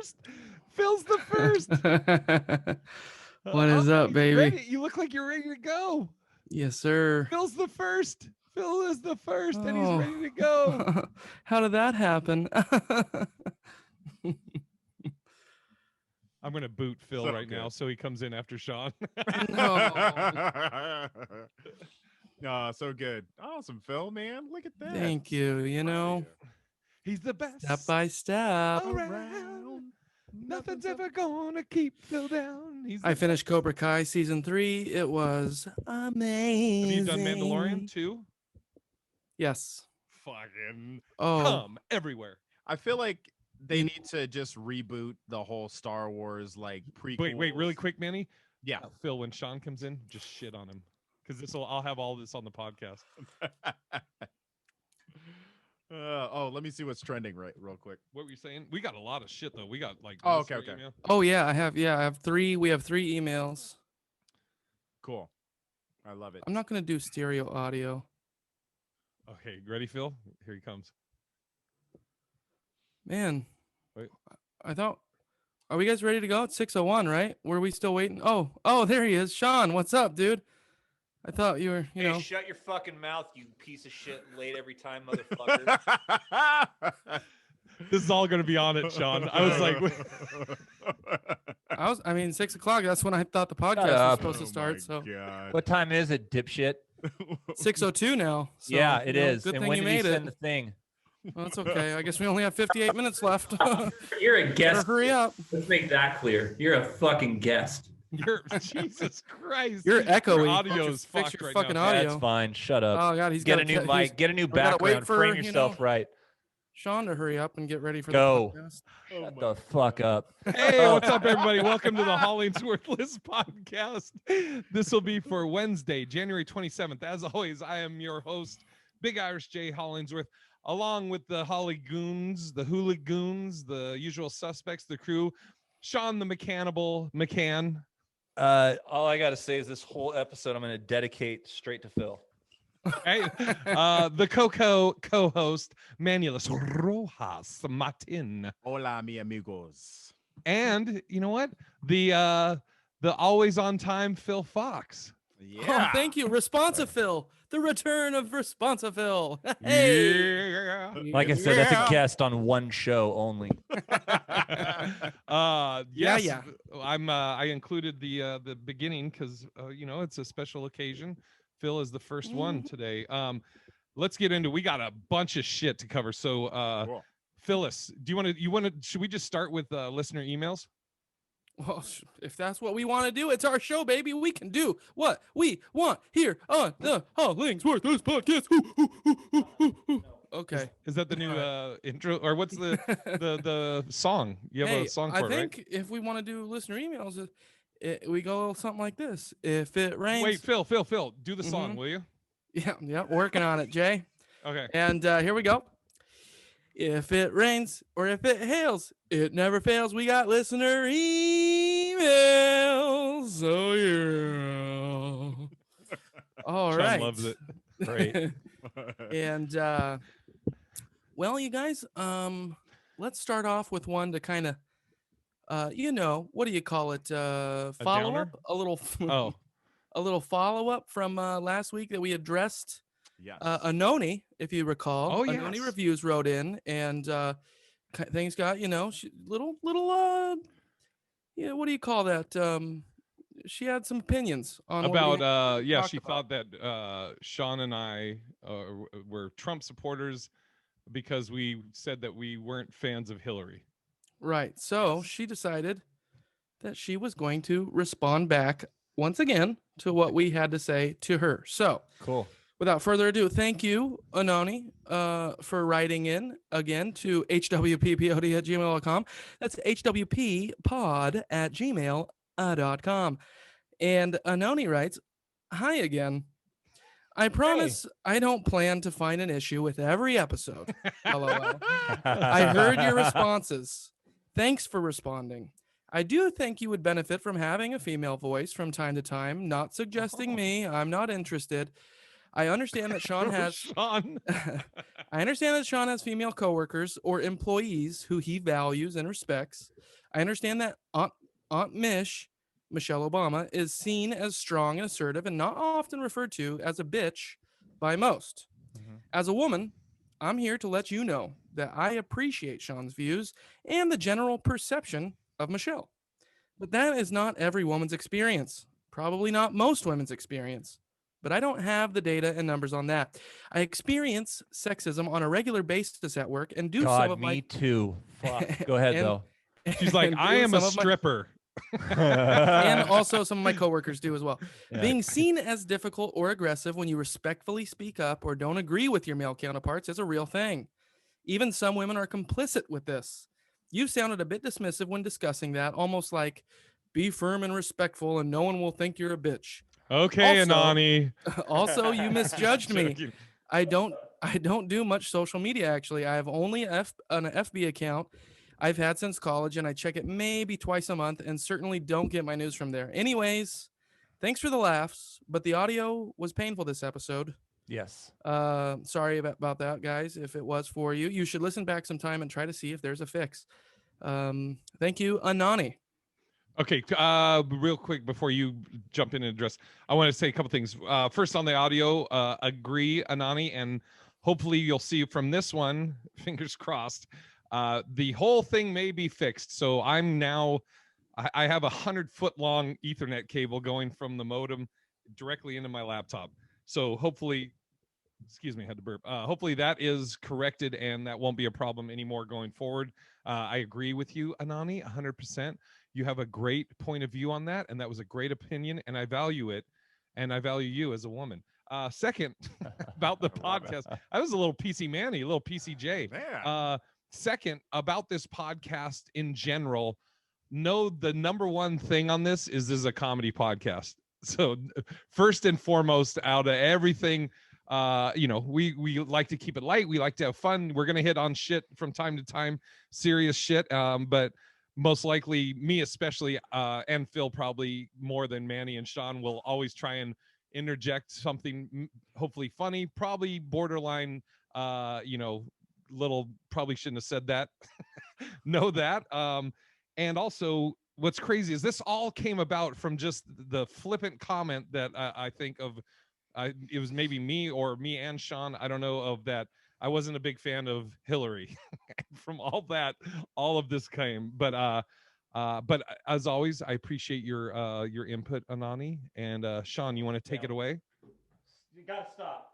first. Phil's the first. What is up, baby? Ready. You look like you're ready to go. Yes, sir. Phil's the first. Phil is the first, and he's ready to go. How did that happen? I'm going to boot Phil now so he comes in after Sean. No. Oh, so good. Awesome, Phil, man. Look at that. Thank you. You know, he's the best. Step by step. Around. Nothing's ever going to keep Phil down. I finished Cobra Kai season 3. It was amazing. Have you done Mandalorian too? Yes. Fucking come everywhere. I feel like they need to just reboot the whole Star Wars like prequel. Wait, really quick, Manny. Yeah, Phil. When Sean comes in, just shit on him because I'll have all this on the podcast. Let me see what's trending real quick. What were you saying? We got a lot of shit though. We got like. Okay. Email. Oh yeah, I have 3. We have 3 emails. Cool. I love it. I'm not gonna do stereo audio. Okay, ready, Phil? Here he comes. Man, wait. I thought. Are we guys ready to go? It's 6:01, right? Were we still waiting? Oh, there he is. Sean, what's up, dude? I thought you were, Hey, shut your fucking mouth, you piece of shit, late every time, motherfucker. This is all going to be on it, Sean. I was like... I mean, 6 o'clock. That's when I thought the podcast was supposed to start. So, what time is it, dipshit? 6:02 now. So, yeah, it is. Good and thing when you did he made send it. the thing? Well, that's okay. I guess we only have 58 minutes left. You're a guest. Hurry up. Let's make that clear. You're a fucking guest. Jesus Christ. You're echoey. Your audio is Fix fucked your right fucking now. audio. That's fine. Shut up. Oh God, he's get got a new mic. Get a new background. Frame yourself right. Sean to hurry up and get ready for Go. the podcast. Shut the fuck up. Hey, what's up, everybody? Welcome to the HollingsWorthless podcast. This will be for Wednesday, January 27th. As always, I am your host, Big Irish J. Hollingsworth, along with the Hollygoons, the Hooligoons, the usual suspects, the crew, Sean the McCann. All I got to say is this whole episode I'm going to dedicate straight to Phil. Hey, the co-host, Manulus Rojas Martin. Hola, mi amigos. And you know what? The always on time Phil Fox. Yeah. Oh, thank you, Responsive Phil. The return of Responsive Phil. Hey. Yeah. Like I said, that's a guest on one show only. Yes, yeah. I included the beginning because it's a special occasion. Phil is the first one today. Let's get into. We got a bunch of shit to cover. So, Cool. Phyllis, do you want to? Should we just start with listener emails? Well, if that's what we want to do, it's our show, baby. We can do what we want here on the HollingsWorthless podcast. Okay. Is that the new intro, or what's the song? You have a song for I it, think right? if we want to do listener emails, we go something like this. If it rains. Wait, Phil, do the song, will you? Yeah, working on it, Jay. Okay. And here we go. If it rains or if it hails, it never fails. We got listener emails. Oh, yeah. All Sean right. loves it. Great. And, well, you guys, let's start off with one to kind of, what do you call it? Follow up? A little, a little follow up from last week that we addressed. Yes. Anoni, if you recall. Oh, Anoni yes. Reviews wrote in, and things got, little, what do you call that? She had some opinions on about what she thought that Sean and I were Trump supporters because we said that we weren't fans of Hillary. Right. So she decided that she was going to respond back once again to what we had to say to her. So Cool. Without further ado, thank you, Anoni, for writing in again to hwppod@gmail.com. That's hwppod@gmail.com. And Anoni writes, "Hi again. I promise I don't plan to find an issue with every episode. LOL. I heard your responses. Thanks for responding. I do think you would benefit from having a female voice from time to time, not suggesting me. I'm not interested. I understand that Sean has Sean. I understand that Sean has female coworkers or employees who he values and respects. I understand that Aunt Michelle Obama, is seen as strong and assertive and not often referred to as a bitch by most. As a woman, I'm here to let you know that I appreciate Sean's views and the general perception of Michelle. But that is not every woman's experience. Probably not most women's experience. But I don't have the data and numbers on that. I experience sexism on a regular basis at work and do some God, of me my too. Fuck. Go ahead and- though. She's like, and I do am a some of my- stripper. and also some of my coworkers do as well. Yeah. Being seen as difficult or aggressive when you respectfully speak up or don't agree with your male counterparts is a real thing. Even some women are complicit with this. You sounded a bit dismissive when discussing that, almost like, be firm and respectful and no one will think you're a bitch. Okay, Also- Anani. Also, you misjudged me. Joking. I don't do much social media actually. I have only an FB account I've had since college, and I check it maybe twice a month, and certainly don't get my news from there. Anyways, thanks for the laughs, but the audio was painful this episode. Yes. Sorry about that, guys. If it was for you, you should listen back sometime and try to see if there's a fix. Thank you, Anani. Okay, real quick before you jump in and address, I want to say a couple things. First, on the audio, agree, Anani, and hopefully you'll see from this one, fingers crossed, the whole thing may be fixed. So I'm now, I have 100-foot long Ethernet cable going from the modem directly into my laptop. So hopefully, excuse me, I had to burp. Hopefully that is corrected and that won't be a problem anymore going forward. I agree with you, Anani, 100%. You have a great point of view on that, and that was a great opinion, and I value it, and I value you as a woman. Second, about the podcast, I was a little PC Manny, a little PCJ. Yeah. Second, about this podcast in general, no, the number one thing on this is a comedy podcast. So first and foremost, out of everything, we like to keep it light. We like to have fun. We're going to hit on shit from time to time, serious shit. But most likely me, especially, and Phil, probably more than Manny and Sean, will always try and interject something hopefully funny, probably borderline, little, probably shouldn't have said that. Know that. And also what's crazy is this all came about from just the flippant comment that I think of. It was maybe me and Sean, I don't know, of that I wasn't a big fan of Hillary. From all of this came, but as always, I appreciate your input, Anani. And Sean, you want to take it away? You gotta stop.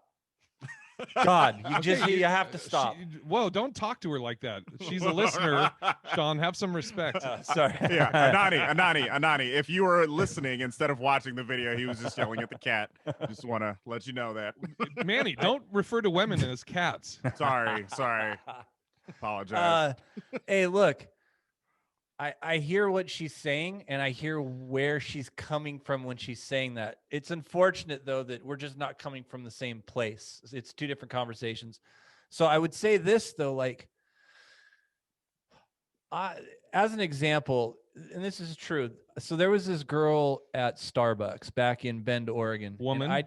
God, Okay, you have to stop. Whoa, don't talk to her like that. She's a listener. Sean, have some respect. Sorry. Yeah, Anani, if you were listening instead of watching the video, he was just yelling at the cat. Just want to let you know that. Manny, don't refer to women as cats. Sorry. Apologize. Hey, look, I hear what she's saying, and I hear where she's coming from when she's saying that. It's unfortunate, though, that we're just not coming from the same place. It's two different conversations. So I would say this, though, like, as an example, and this is true. So there was this girl at Starbucks back in Bend, Oregon. Woman?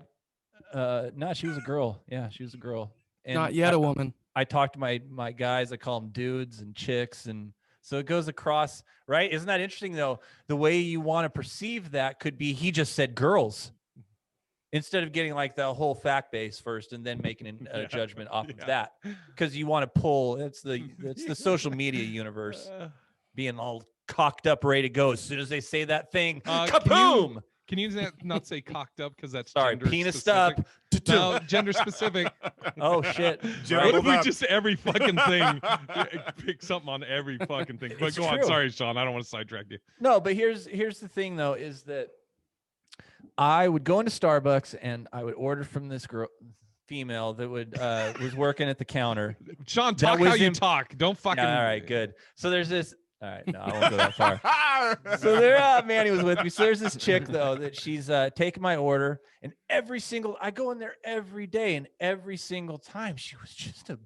No, she was a girl. Yeah, she was a girl. And Not yet a woman. I talk to my guys. I call them dudes and chicks, and so it goes across, right? Isn't that interesting, though? The way you want to perceive that could be he just said girls instead of getting like the whole fact base first and then making a judgment off of that, because you want to pull. It's the social media universe being all cocked up, ready to go as soon as they say that thing. Kaboom! Can you not say cocked up because that's Sorry, gender penis specific? up. No, gender specific. Oh shit! What if we just every fucking thing pick something on every fucking thing? But It's go on. true. Sorry, Sean. I don't want to sidetrack you. No, but here's the thing, though, is that I would go into Starbucks and I would order from this girl, female that would was working at the counter. Sean, That talk was how you in- talk. Don't fucking. Yeah, all right, good. So there's this. All right, no, I won't go that far. So there, Manny was with me. So there's this chick, though, that she's taking my order, and I go in there every day, and every single time she was just a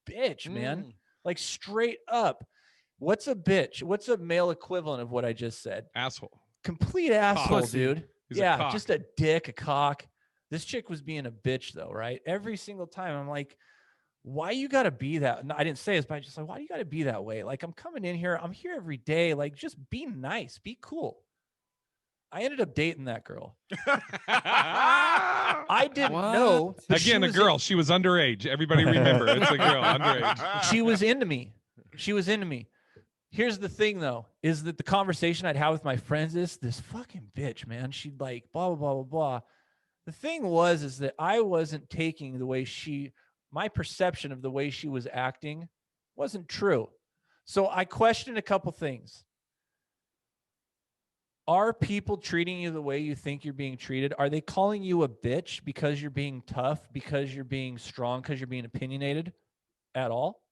bitch, man. Like straight up. What's a bitch? What's a male equivalent of what I just said? Asshole. Complete asshole, Pussy. dude. He's a Yeah, cock. just a dick, a cock. This chick was being a bitch though, right? Every single time. I'm like, why you got to be that? No, I didn't say this, but I just like, why do you got to be that way? Like, I'm coming in here. I'm here every day. Like, just be nice, be cool. I ended up dating that girl. I didn't What? know. but Again, a was girl. She was underage. Everybody remember, it's a girl, underage. she was into me. She was into me. Here's the thing, though, is that the conversation I'd have with my friends is this fucking bitch, man. She'd like blah, blah, blah, blah, blah. The thing is that I wasn't taking the way my perception of the way she was acting wasn't true. So I questioned a couple things. Are people treating you the way you think you're being treated? Are they calling you a bitch because you're being tough, because you're being strong, because you're being opinionated at all?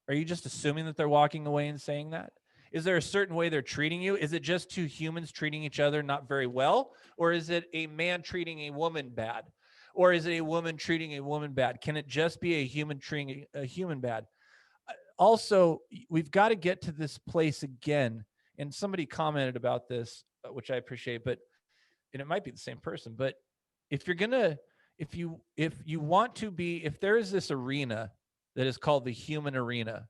Are you just assuming that they're walking away and saying that? Is there a certain way they're treating you? Is it just two humans treating each other not very well? Or is it a man treating a woman bad? Or is it a woman treating a woman bad? Can it just be a human treating a human bad? Also, we've got to get to this place again. And somebody commented about this, which I appreciate, and it might be the same person, but if you want to be, if there is this arena that is called the human arena,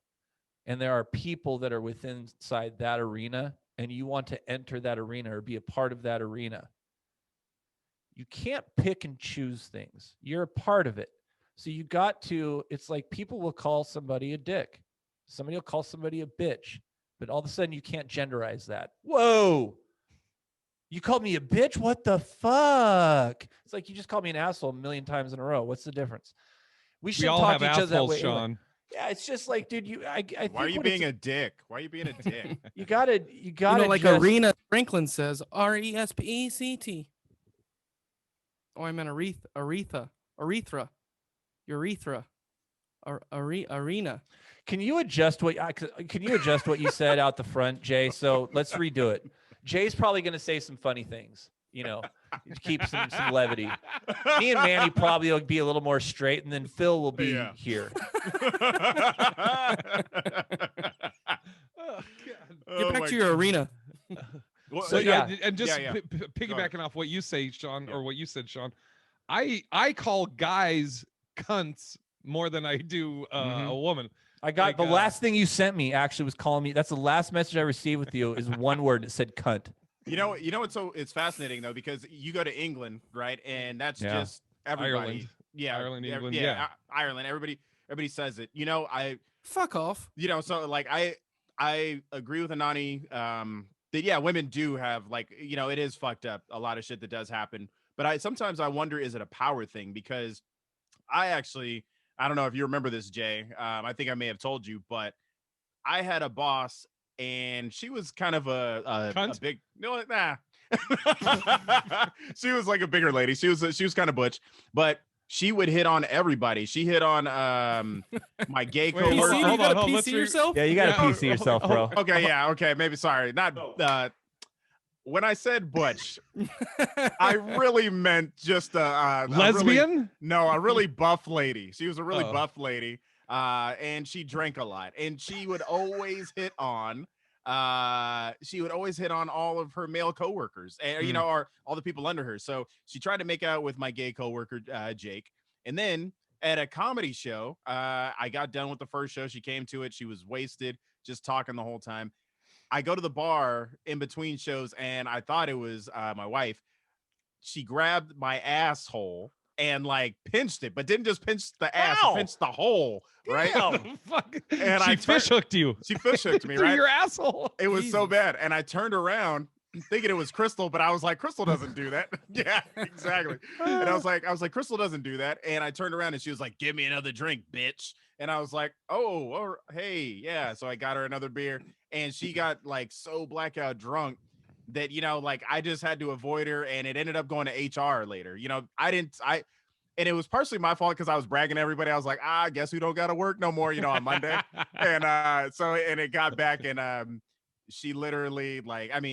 and there are people that are inside that arena, and you want to enter that arena or be a part of that arena, you can't pick and choose things. You're a part of it. So it's like people will call somebody a dick. Somebody will call somebody a bitch. But all of a sudden, you can't genderize that. Whoa. You called me a bitch? What the fuck? It's like you just called me an asshole a million times in a row. What's the difference? We should We all talk have to each other that assholes, way. Sean. Yeah, it's just like, dude, I think Why are you being a dick? Why are you being a dick? You gotta like just, Arena Franklin says, RESPECT. Oh, I meant urethra, urethra, arena. Can you adjust what you said out the front, Jay? So let's redo it. Jay's probably going to say some funny things, to keep some levity. Me and Manny probably will be a little more straight, and then Phil will be here. Oh, God. Get back to your arena. Well, So and just yeah. piggybacking off what you say, Sean, or what you said, Sean, I call guys cunts more than I do a woman. I got Like, the last thing you sent me actually was calling me. That's the last message I received with you is one word. It said cunt. You know what's it's fascinating though, because you go to England, right? And that's just everybody. Ireland. Yeah. Ireland, England, Ireland. Everybody says it. Fuck off. So like I agree with Anani, that women do have it is fucked up, a lot of shit that does happen. But sometimes I wonder, is it a power thing? Because I don't know if you remember this, Jay. I think I may have told you, but I had a boss, and she was kind of a big she was like a bigger lady. She was kind of butch, but she would hit on everybody. She hit on my gay coworker. PC, you hold gotta on, PC yourself? Yeah, you got to PC yourself, bro. Okay, maybe sorry. Not when I said butch, I really meant just a lesbian. A really buff lady. She was a really buff lady, and she drank a lot, and she would always hit on all of her male coworkers, and or all the people under her. So she tried to make out with my gay coworker Jake, and then at a comedy show, I got done with the first show. She came to it. She was wasted, just talking the whole time. I go to the bar in between shows, and I thought it was my wife. She grabbed my asshole and pinched it, but didn't just pinch the ass, Ow! pinched the hole, right? Fuck. And She fish hooked you. She fish hooked me, Through right? your asshole. It was so bad. And I turned around thinking it was Crystal, but I was like, Crystal doesn't do that. Yeah, exactly. And I was like, Crystal doesn't do that. And I turned around and she was like, give me another drink, bitch. And I was like, oh, hey, yeah. So I got her another beer, and she got so blackout drunk that, I just had to avoid her, and it ended up going to HR later. And it was partially my fault because I was bragging to everybody. I was like, I guess we don't got to work no more, on Monday. And and it got back, and she literally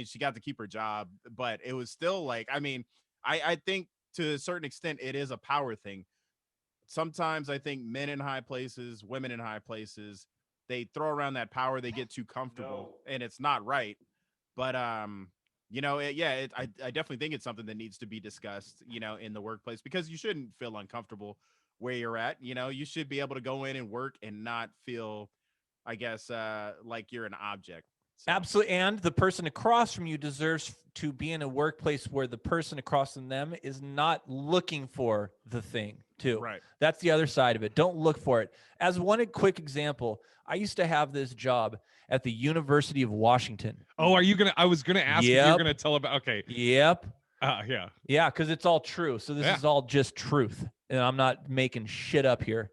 she got to keep her job, but it was still I think to a certain extent it is a power thing. Sometimes I think men in high places, women in high places, they throw around that power, they get too comfortable, and it's not right. But I definitely think it's something that needs to be discussed, in the workplace, because you shouldn't feel uncomfortable where you're at. You should be able to go in and work and not feel, I guess, like you're an object. So. Absolutely. And the person across from you deserves to be in a workplace where the person across from them is not looking for the thing too. Right. That's the other side of it. Don't look for it. As one quick example, I used to have this job at the University of Washington. Oh, I was gonna ask if you're gonna tell about. Okay. Yep. Yeah. Yeah, because it's all true. So this is all just truth, and I'm not making shit up here.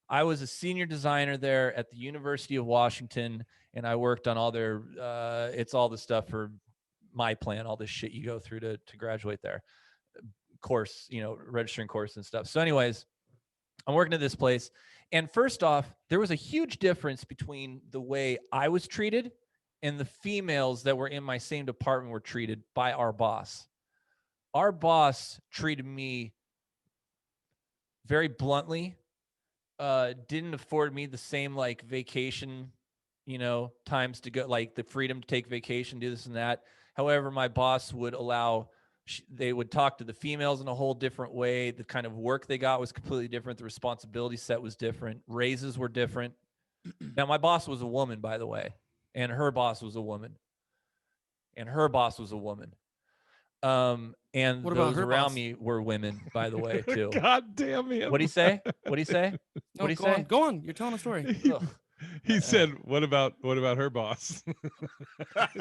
I was a senior designer there at the University of Washington, and I worked on all their it's all the stuff for my plan, all this shit you go through to graduate there, course, registering course and stuff. So anyways, I'm working at this place, and first off, there was a huge difference between the way I was treated and the females that were in my same department were treated by our boss. Our boss treated me very bluntly, didn't afford me the same like vacation, times to go, like the freedom to take vacation, do this and that. However, my boss would allow, they would talk to the females in a whole different way. The kind of work they got was completely different. The responsibility set was different. Raises were different. Now, my boss was a woman, by the way, and her boss was a woman, and her boss was a woman. And What about those her around boss? me were women, by the way, too. God damn it. What'd he say? What'd he say? No, What'd he go say? on. Go on. You're telling a story. Ugh. He said, "What about her boss?"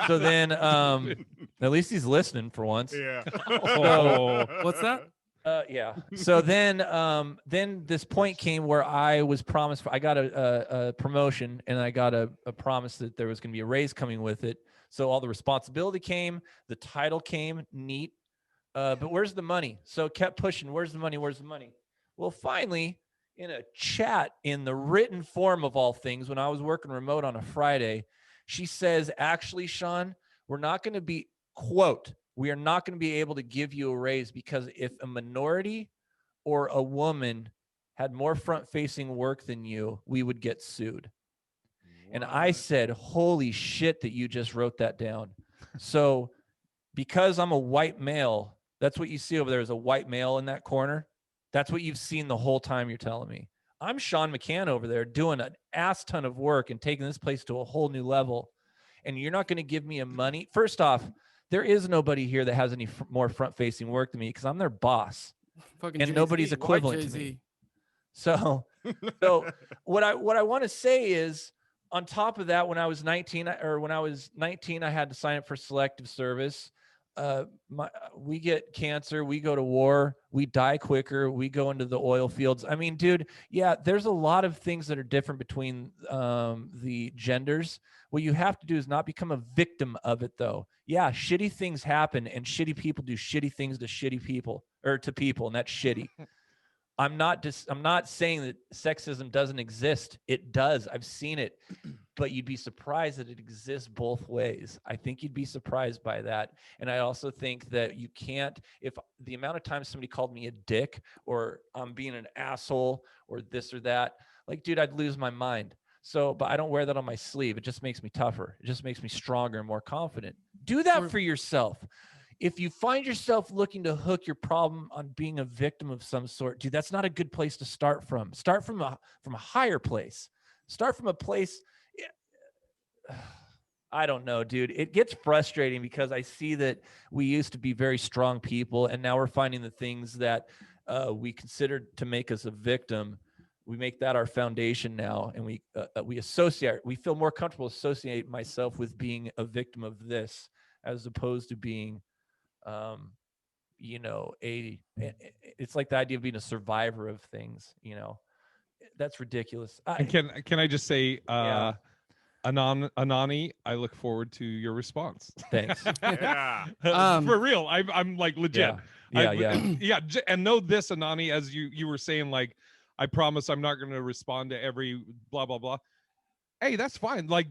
So then, at least he's listening for once. Yeah. Oh. What's that? Yeah. So then this point came where I was promised. I got a promotion, and I got a promise that there was going to be a raise coming with it. So all the responsibility came, the title came, neat. But where's the money? So kept pushing. Where's the money? Where's the money? Well, finally, in a chat in the written form of all things, when I was working remote on a Friday, she says, actually, Sean, we're not going to be, quote, we are not going to be able to give you a raise because if a minority or a woman had more front-facing work than you, we would get sued. And I said, holy shit that you just wrote that down. So because I'm a white male, that's what you see over there is a white male in that corner. That's what you've seen the whole time you're telling me. I'm Sean McCann over there doing an ass ton of work and taking this place to a whole new level. And you're not going to give me a money. First off, there is nobody here that has any more front-facing work than me because I'm their boss. Fucking And Jay-Z, nobody's white equivalent to Jay-Z. me. So what I want to say is, on top of that, when I was 19, I had to sign up for selective service. We get cancer, we go to war, we die quicker, we go into the oil fields. I mean, dude, yeah, there's a lot of things that are different between the genders. What you have to do is not become a victim of it, though. Yeah, shitty things happen, and shitty people do shitty things to shitty people, or to people, and that's shitty. I'm not saying that sexism doesn't exist. It does. I've seen it, but you'd be surprised that it exists both ways. I think you'd be surprised by that. And I also think that you can't, if the amount of times somebody called me a dick or I'm being an asshole or this or that, like, dude, I'd lose my mind. So, but I don't wear that on my sleeve. It just makes me tougher. It just makes me stronger and more confident. Do that for yourself. If you find yourself looking to hook your problem on being a victim of some sort, dude, that's not a good place to start from. Start from a higher place. Start from a place. I don't know, dude. It gets frustrating because I see that we used to be very strong people, and now we're finding the things that we considered to make us a victim. We make that our foundation now, and we associate. We feel more comfortable associate myself with being a victim of this as opposed to being it's like the idea of being a survivor of things, that's ridiculous. And can I just say, Yeah. Anani, I look forward to your response. Thanks. Yeah. For real, I'm like legit. Yeah. And know this, Anani, as you were saying, like, I promise I'm not going to respond to every blah blah blah. Hey, that's fine. Like,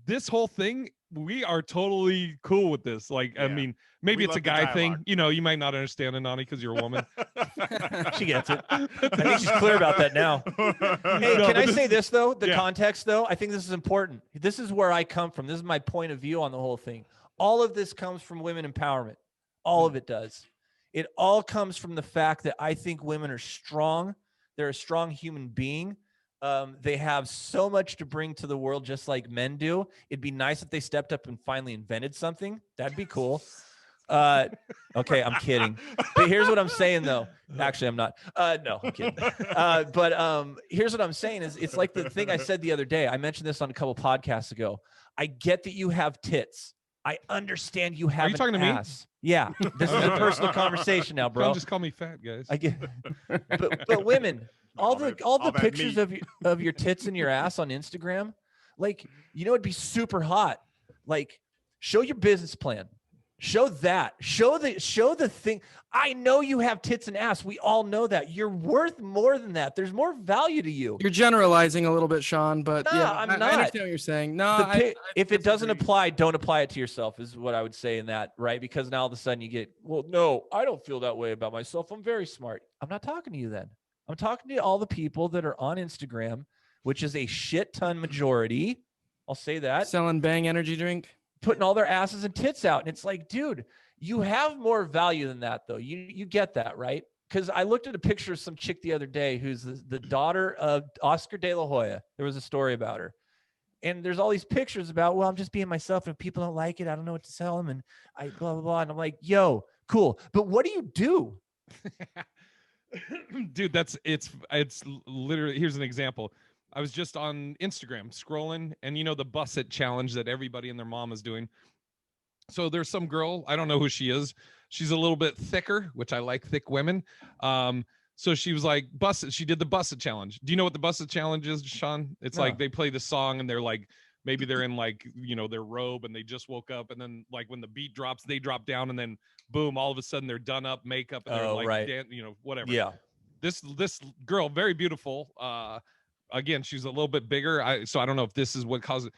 this whole thing we are totally cool with this. Like, I Yeah. mean, maybe We it's a love the guy thing. dialogue. You know, you might not understand Anani because you're a woman. She gets it. I think she's clear about that now. Hey, No, can but I this say is- this though? The yeah. context though, I think this is important. This is where I come from. This is my point of view on the whole thing. All of this comes from women empowerment. All of it does. It all comes from the fact that I think women are strong. They're a strong human being. They have so much to bring to the world, just like men do. It'd be nice if they stepped up and finally invented something. That'd be cool. Okay, I'm kidding. But here's what I'm saying, though. Actually, I'm not. No, I'm kidding. But here's what I'm saying is it's like the thing I said the other day. I mentioned this on a couple podcasts ago. I get that you have tits. I understand you have you talking to me? ass. Yeah, this is a personal conversation now, bro. Don't just call me fat, guys. I get, but women, all the that pictures meat. of your tits and your ass on Instagram, like, you know, it'd be super hot. Like, show your business plan. Show that. Show the thing. I know you have tits and ass. We all know that. You're worth more than that. There's more value to you. You're generalizing a little bit, Sean, but No, yeah, I'm I not. understand what you're saying. No, The pi- if it doesn't disagree. apply, don't apply it to yourself is what I would say in that, right? Because now all of a sudden you get, well, no, I don't feel that way about myself. I'm very smart. I'm not talking to you then. I'm talking to all the people that are on Instagram, which is a shit ton majority. I'll say that. selling Bang energy drink. Putting all their asses and tits out. And it's like, dude, you have more value than that, though. You get that, right? Because I looked at a picture of some chick the other day who's the daughter of Oscar De La Hoya. There was a story about her. And there's all these pictures about, well, I'm just being myself. And if people don't like it, I don't know what to tell them. And I blah, blah, blah. And I'm like, yo, cool. But what do you do? Dude, it's literally, here's an example. I was just on Instagram scrolling, and you know the bus it challenge that everybody and their mom is doing. So there's some girl, I don't know who she is. She's a little bit thicker, which I like thick women. So she was like, she did the bus it challenge. Do you know what the bus it challenge is, Sean? It's No. like they play the song and they're like, maybe they're in like, you know, their robe and they just woke up, and then like when the beat drops, they drop down, and then boom, all of a sudden they're done up, makeup, and they're Oh, like, right. you know, whatever. Yeah. This girl, very beautiful. Again, she's a little bit bigger. So I don't know if this is what caused it.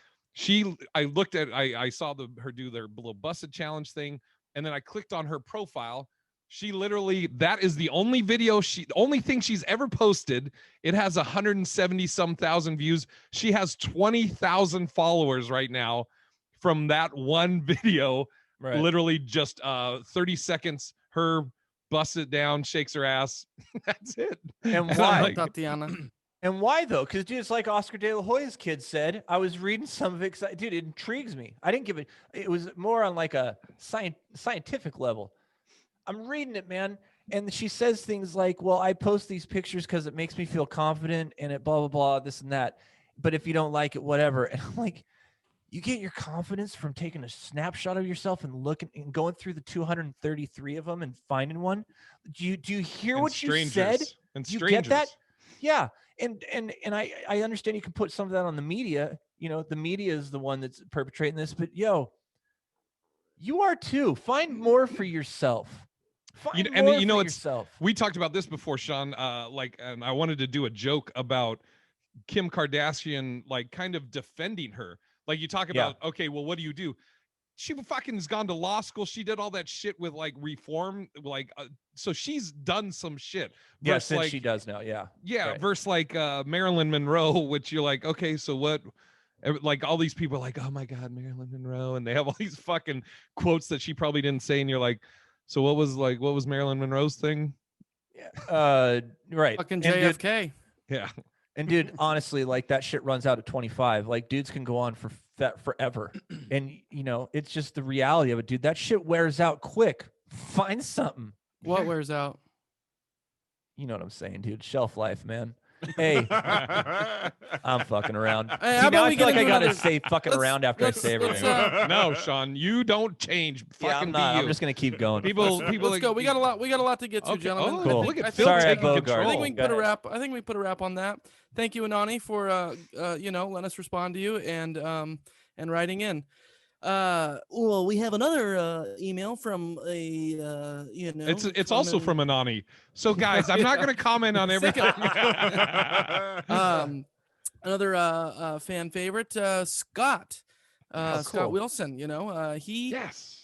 I saw her do their little busted challenge thing, and then I clicked on her profile. She literally, that is the only video only thing she's ever posted. It has 170 some thousand views. She has 20,000 followers right now from that one video. Right. Literally just 30 seconds. Her busts it down, shakes her ass. That's it. And I'm why? like, Tatiana. And why though? Because dude, it's like Oscar De La Hoya's kid said. I was reading some of it. Dude, it intrigues me. I didn't give it. It was more on like a scientific level. I'm reading it, man, and she says things like, "Well, I post these pictures because it makes me feel confident, and it blah blah blah, this and that. But if you don't like it, whatever." And I'm like, you get your confidence from taking a snapshot of yourself and looking and going through the 233 of them and finding one. Do you hear and what you said? And You strangers. get that? Yeah. And I understand you can put some of that on the media. You know, the media is the one that's perpetrating this, but yo, you are too. Find more for yourself. Find and more you know, for it's yourself. we talked about this before, Sean. And I wanted to do a joke about Kim Kardashian, like kind of defending her. Like you talk about, okay, well, what do you do? She fucking has gone to law school. She did all that shit with like reform, like so she's done some shit. Yeah, Versus, since like, she does now. Yeah. yeah, Right. versus like Marilyn Monroe, which you're like, okay, so what? Like all these people are like, oh my God, Marilyn Monroe, and they have all these fucking quotes that she probably didn't say, and you're like, so what was Marilyn Monroe's thing? Yeah. Right. Fucking And dude, JFK. Yeah. And dude, honestly, like that shit runs out at 25. Like dudes can go on for forever. And you know, it's just the reality of it, dude. That shit wears out quick. Find something. What wears out? You know what I'm saying, dude. Shelf life, man. Hey, I'm fucking around. Hey, See, how about now I we feel get like I into gotta another- say fucking let's- around after I let's- say let's, everything. No, Sean, you don't change. Yeah, Fucking I'm not. be you. I'm just gonna keep going. people Let's like, go. We got a lot to get to, Okay. gentlemen. Oh, I Cool. think- look I at think- Phil Sorry, I taking Bogart. control. I think we can Go put a ahead. wrap. I think we put a wrap on that. Thank you, Anani, for you know, letting us respond to you and writing in. Well, we have another email from a you know. It's also from Anani. So guys, I'm not going to comment on everything. another fan favorite, Scott. Scott cool. Wilson. He Yes.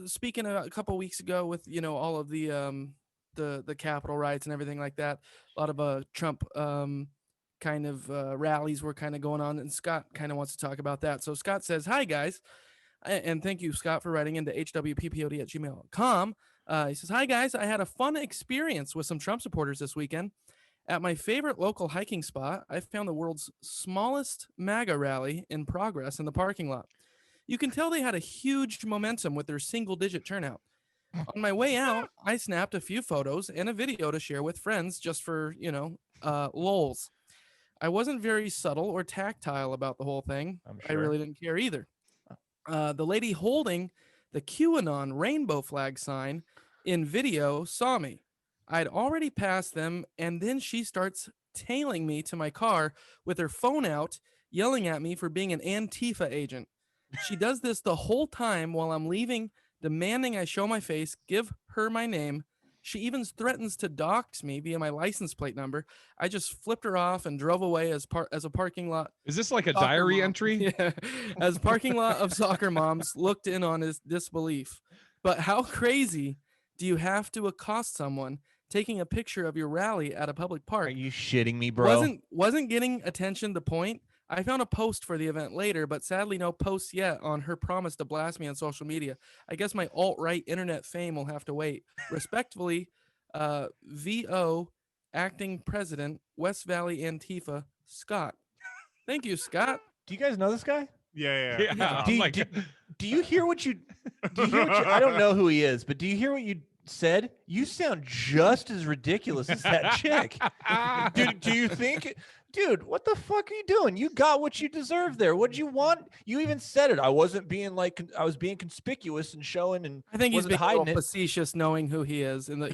speaking a couple weeks ago with all of the Capitol riots and everything like that, a lot of Trump kind of rallies were kind of going on, and Scott kind of wants to talk about that. So Scott says, "Hi guys," and thank you, Scott, for writing into hwppod@gmail.com. He says, "Hi guys, I had a fun experience with some Trump supporters this weekend. At my favorite local hiking spot, I found the world's smallest MAGA rally in progress in the parking lot. You can tell they had a huge momentum with their single-digit turnout. On my way out, I snapped a few photos and a video to share with friends just for, lols. I wasn't very subtle or tactile about the whole thing. I'm I really didn't care either. The lady holding the QAnon rainbow flag sign in video saw me. I'd already passed them, and then she starts tailing me to my car with her phone out, yelling at me for being an Antifa agent. She does this the whole time while I'm leaving, demanding I show my face, give her my name. She even threatens to dox me via my license plate number. I just flipped her off and drove away as a parking lot. Is this like a Soccer diary mom. entry? Yeah, as parking lot of soccer moms looked in on his disbelief. But how crazy do you have to accost someone taking a picture of your rally at a public park? Are you shitting me, bro? Wasn't getting attention the point? I found a post for the event later, but sadly no posts yet on her promise to blast me on social media. I guess my alt-right internet fame will have to wait. Respectfully, VO acting president, West Valley Antifa, Scott. Thank you, Scott. Do you guys know this guy? Yeah. Yeah. Do I'm you, like, do you hear what you? Do you hear what you? I don't know who he is, but do you hear what you said? You sound just as ridiculous as that chick. Do you think? Dude, what the fuck are you doing? You got what you deserve there. What'd you want? You even said it. I wasn't being I was being conspicuous and showing, and I think he's wasn't being a hiding little it. facetious knowing who he is in the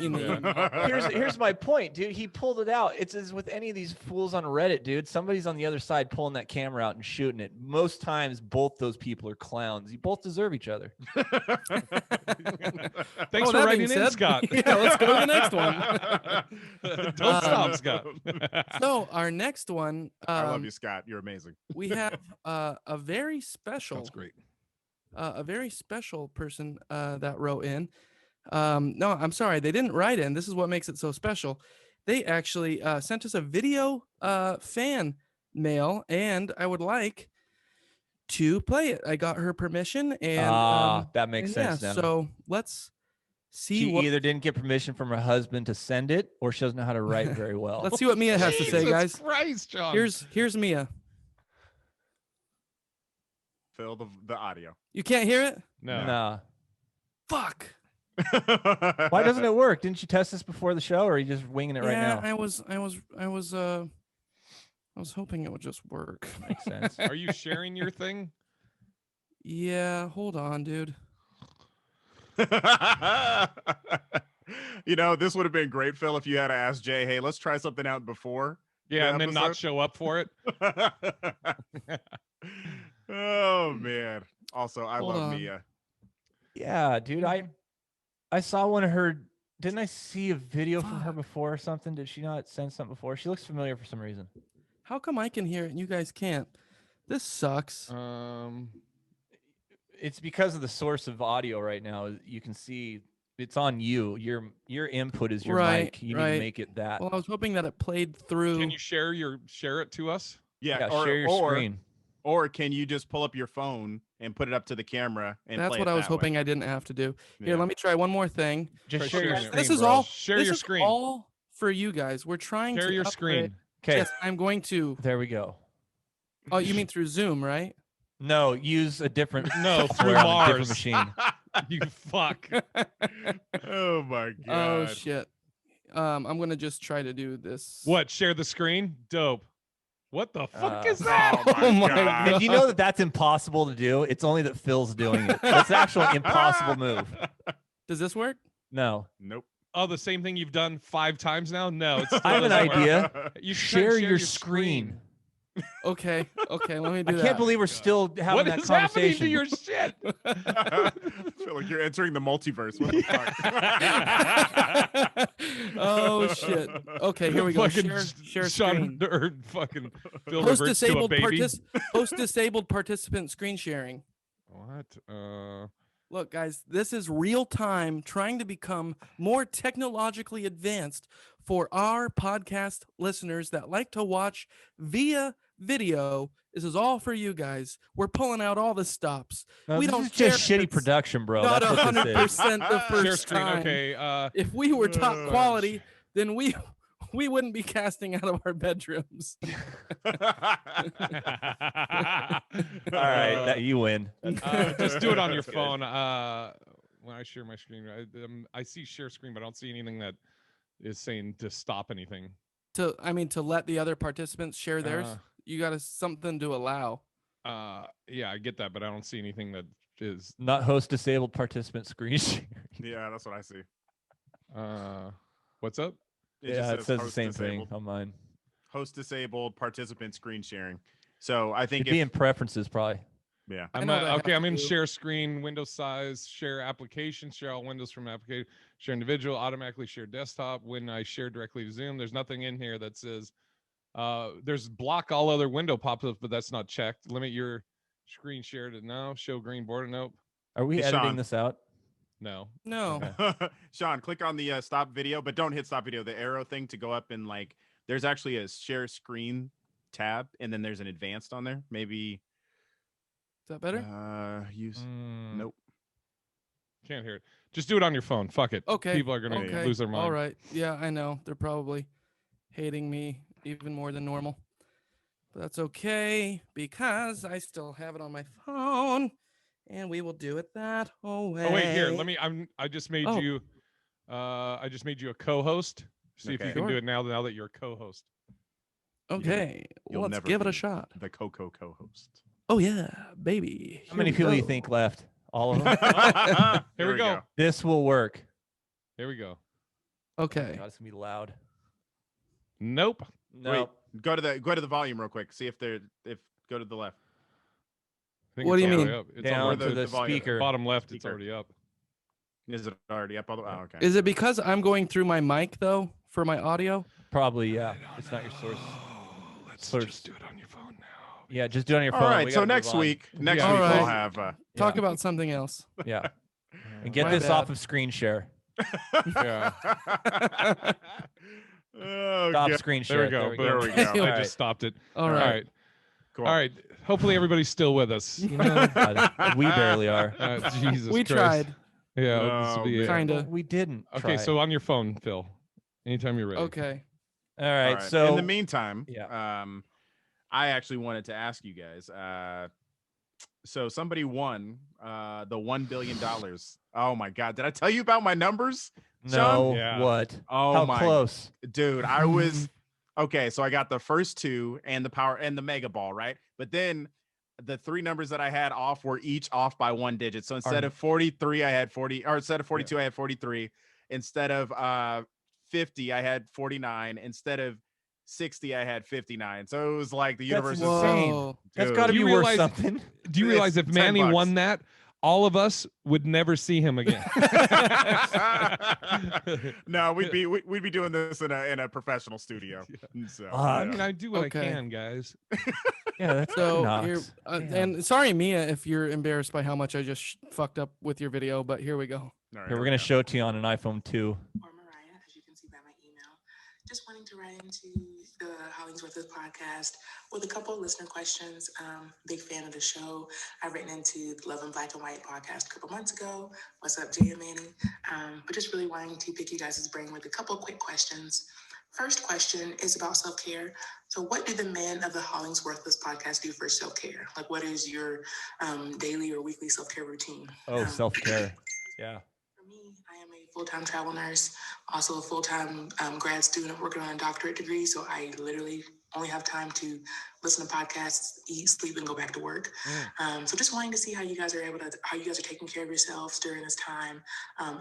Here's my point, dude. He pulled it out. It's as with any of these fools on Reddit, dude. Somebody's on the other side pulling that camera out and shooting it. Most times, both those people are clowns. You both deserve each other. Thanks for writing in, Scott. Yeah, let's go to the next one. Don't stop, Scott. So our next one, I love you, Scott. You're amazing. we have a very special, That's great. a very special person that wrote in. No, I'm sorry, they didn't write in. This is what makes it so special. They actually sent us a video fan mail, and I would like to play it. I got her permission, and that makes sense now. So let's see. She what, either didn't get permission from her husband to send it, or she doesn't know how to write very well. let's see what Mia has to say, Jesus guys. Christ, John. Here's Mia. Fill the audio. You can't hear it? No. Nah. Fuck. Why doesn't it work? Didn't you test this before the show, or are you just winging it right now? I was hoping it would just work. Makes sense. Are you sharing your thing? Yeah, hold on, dude. This would have been great, Phil, if you had to ask Jay, hey, let's try something out before. Yeah, the and then not episode. show up for it. Oh, man. Also, I Hold love on. Mia. Yeah, dude. I saw one of her. Didn't I see a video from her Fuck. before or something? Did she not send something before? She looks familiar for some reason. How come I can hear it and you guys can't? This sucks. It's because of the source of audio right now. You can see it's on you. Your input is your Right, mic. You need right. to make it that. Well, I was hoping that it played through. Can you share it to us? Yeah, Yeah, share your screen. Or can you just pull up your phone and put it up to the camera and That's play what it I was that way? hoping I didn't have to do. Here, Yeah. let me try one more thing. Just Try share your sharing it. screen. This is bro. all. Share this your is screen. all for you guys. We're trying Share to your upgrade- screen. Okay, Yes, I'm going to. there we go. Oh, you mean through Zoom, right? No, use a different No, through software on a different Mars. machine. You fuck. Oh my god. Oh shit. I'm gonna just try to do this. What? Share the screen? Dope. What the fuck Uh, is that? Oh my God. Did you know that that's impossible to do? It's only that Phil's doing it. That's an actual impossible move. Does this work? No. Nope. Oh, the same thing you've done 5 times now? No, it's I have an doesn't work. idea. You should try to Share your screen. Okay, let me I do that. can't believe we're still having What that is happening to conversation. your shit? I feel like you're entering the multiverse. What the fuck? Oh shit. Okay, here we go. Fucking Share Sean screen. or fucking Phil Host reverts to a disabled baby. host disabled participant screen sharing. What? Look, guys, this is real time trying to become more technologically advanced for our podcast listeners that like to watch via video. This is all for you guys. We're pulling out all the stops. No, We this don't is care just if shitty it's production, bro. not That's what this is. 100% the Share first screen. time. Okay. If we were top Oh, quality, then we wouldn't be casting out of our bedrooms. All right, that you win. Just do it on your That's good. phone. When I share my screen, I see share screen, but I don't see anything that is saying to stop anything. To let the other participants share theirs. Uh, You got something to allow. Yeah, I get that, but I don't see anything that is. Not host disabled participant screen share. Yeah, that's what I see. What's up? Yeah, it just says the host same disabled. thing on mine. Host disabled, participant screen sharing. So I think It'd be in preferences, probably. yeah. I know what I have Okay. to I'm in do. share screen, window size, share application, share all windows from application, share individual, automatically share desktop. When I share directly to Zoom, there's nothing in here that says there's block all other window pop-ups, but that's not checked. Limit your screen share to no. Show green border. Nope. Are we Hey, editing Sean. this out? No. No. Okay. Sean, click on the stop video, but don't hit stop video. The arrow thing to go up and like, there's actually a share screen tab, and then there's an advanced on there. Maybe Is that better? use. Mm, Nope. Can't hear it. Just do it on your phone. Fuck it. Okay. People are gonna Okay. lose their mind. All right. Yeah, I know. They're probably hating me even more than normal. But that's okay because I still have it on my phone, and we will do it that way. Oh wait, here. I just made Oh. you. I just made you a co-host. See if you Okay. can do Sure. it now that you're a co-host. Okay. You'll Let's never give it a be shot. The Coco co-host. Oh yeah, baby. How many people do you think left? All of them? Here we go. This will work. Here we go. Okay. God, it's gonna be loud. Nope. No. Go to the volume real quick. See if go to the left. I think What it's do you all the mean? way up. It's Down all where to the the volume- speaker. bottom left. It's Speaker. already up. Is it already up? Oh, okay. Is it because I'm going through my mic though for my audio? Probably, yeah. It's not your source. Let's First. just do it on your phone now. Yeah, just do it on your phone. All right. We So gotta move next on. week, Yeah. we'll All right. have. Talk Yeah. about something else. Yeah. And get My this off bad. of screen share. Yeah. Oh, Stop God. screen There share. we go. There we Boom. go. I All just right. stopped it. All All right. right. Cool. All right. Hopefully everybody's still with us. You know, God, we barely are. Jesus We Christ. tried. Yeah. This Oh, will be it. man. Kinda. We didn't. Okay. try. So on your phone, Phil. Anytime you're ready. Okay. all All right. right. So in the meantime, Yeah. I actually wanted to ask you guys. So somebody won the $1 billion. Oh my God! Did I tell you about my numbers, no, Yeah. what? Oh How my close? dude? I was okay. So I got the first two and the power and the mega ball, right? But then the three numbers that I had off were each off by one digit. So instead of 43, I had 40, or instead of 42, I had 43. Instead of 50, I had 49. Instead of 60, I had 59. So it was like the That's universe is insane. Whoa. That's Dude. got to Do be you worth realize- something. Do you It's realize if 10 Manny bucks. won that, all of us would never see him again? No, we'd be doing this in a professional studio. So, I Fuck. mean, I do what Okay. I can, guys. Yeah, that's So Knox. here, Damn. and sorry, Mia, if you're embarrassed by how much I just fucked up with your video, but here we go. All right, Here, we're gonna show it to you on an iPhone 2. Or Mariah, as you can see by my email. Just wanting to write into the HollingsWorthless podcast with a couple of listener questions. Big fan of the show. I've written into the Love in Black and White podcast a couple months ago. What's up, Jay and Manny? But just really wanting to pick you guys' brain with a couple of quick questions. First question is about self-care. So what do the men of the HollingsWorthless podcast do for self-care? Like, what is your daily or weekly self-care routine? Oh, self-care. Yeah. For me, I am a full-time travel nurse, also a full-time grad student working on a doctorate degree. So I literally only have time to listen to podcasts, eat, sleep, and go back to work. So just wanting to see how you guys are taking care of yourselves during this time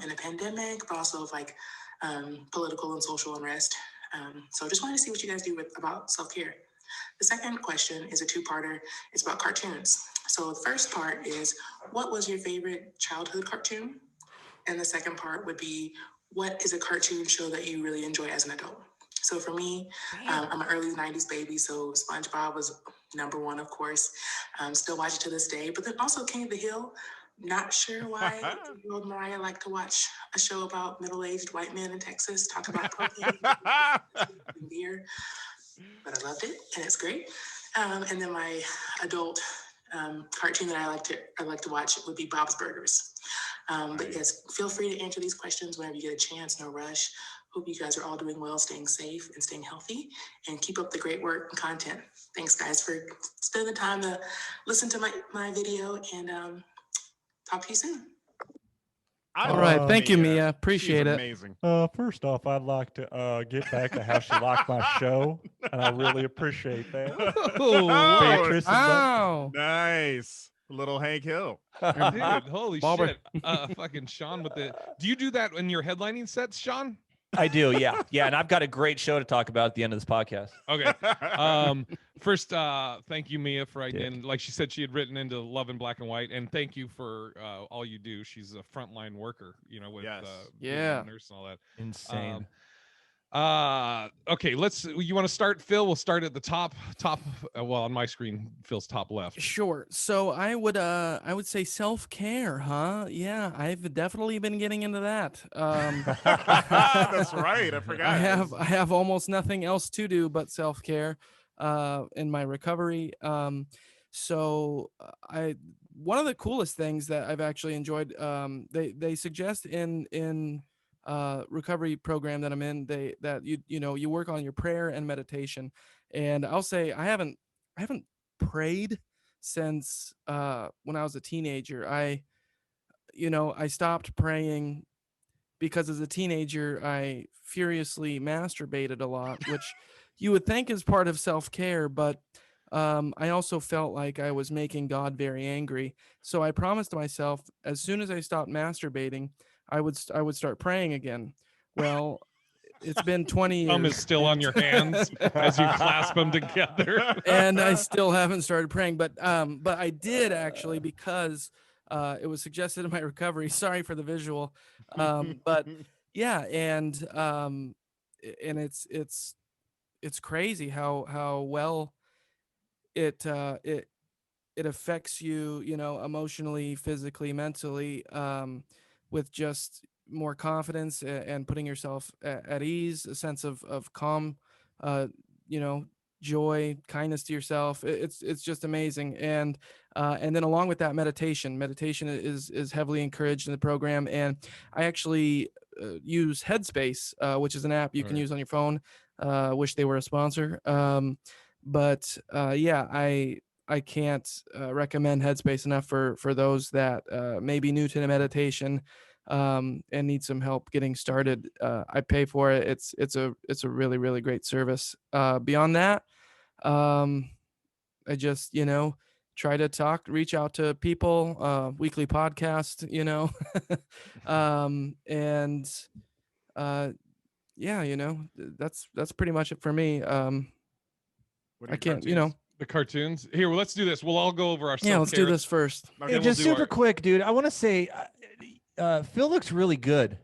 in a pandemic, but also of like political and social unrest. So just wanted to see what you guys do about self-care. The second question is a two-parter. It's about cartoons. So the first part is, what was your favorite childhood cartoon? And the second part would be, what is a cartoon show that you really enjoy as an adult? So for me, I'm an early 90s baby, so SpongeBob was number one, of course. Still watch it to this day. But then also King of the Hill. Not sure why the old Mariah liked to watch a show about middle-aged white men in Texas talk about cocaine and beer. But I loved it, and it's great. And then my adult cartoon that I like to watch would be Bob's Burgers. But yes, feel free to answer these questions whenever you get a chance. No rush. Hope you guys are all doing well, staying safe and staying healthy, and keep up the great work and content. Thanks, guys, for spending the time to listen to my video, and talk to you soon. All right. Thank you, Mia. Appreciate it. Amazing. First off, I'd like to get back to how she liked my show, and I really appreciate that. Oh, Beatrice and Wow. Nice. Little Hank Hill. dude, holy Bobber. shit. Fucking Sean with the. Do you do that in your headlining sets, Sean? I do, yeah. Yeah, and I've got a great show to talk about at the end of this podcast. Okay. First, thank you, Mia, for writing in. Like she said, she had written into Love in Black and White, and thank you for all you do. She's a frontline worker, you know, with Yes. being a Yeah. nurse and all that. Insane. Okay, you want to start, Phil? We'll start at the top. Well, on my screen, Phil's top left. Sure. So I would say self-care, huh? Yeah, I've definitely been getting into that. That's right. I forgot. I have almost nothing else to do but self-care in my recovery. So one of the coolest things that I've actually enjoyed, they suggest in recovery program that I'm in, that you work on your prayer and meditation. And I'll say I haven't prayed since when I was a teenager. I stopped praying because as a teenager I furiously masturbated a lot, which you would think is part of self-care, but I also felt like I was making God very angry. So I promised myself as soon as I stopped masturbating, I would start praying again. Well, it's been 20 years. Thumb is still on your hands as you clasp them together. And I still haven't started praying, but I did actually, because it was suggested in my recovery. Sorry for the visual, but yeah, and it's crazy how well it affects you, emotionally, physically, mentally, with just more confidence and putting yourself at ease, a sense of calm, joy, kindness to yourself. It's just amazing. And then along with that, meditation is heavily encouraged in the program. And I actually use Headspace, which is an app you can use on your phone. Wish they were a sponsor. But yeah, I can't recommend Headspace enough for those that may be new to the meditation and need some help getting started. I pay for it. It's a really, really great service. Beyond that, I just try to reach out to people, weekly podcast, and yeah, that's pretty much it for me. What are I your can't, cartoons? The cartoons. Here, well, let's do this. We'll all go over our yeah, let's do self-care. this first. Okay, we'll Just do super our- quick, dude. I want to say, Phil looks really good.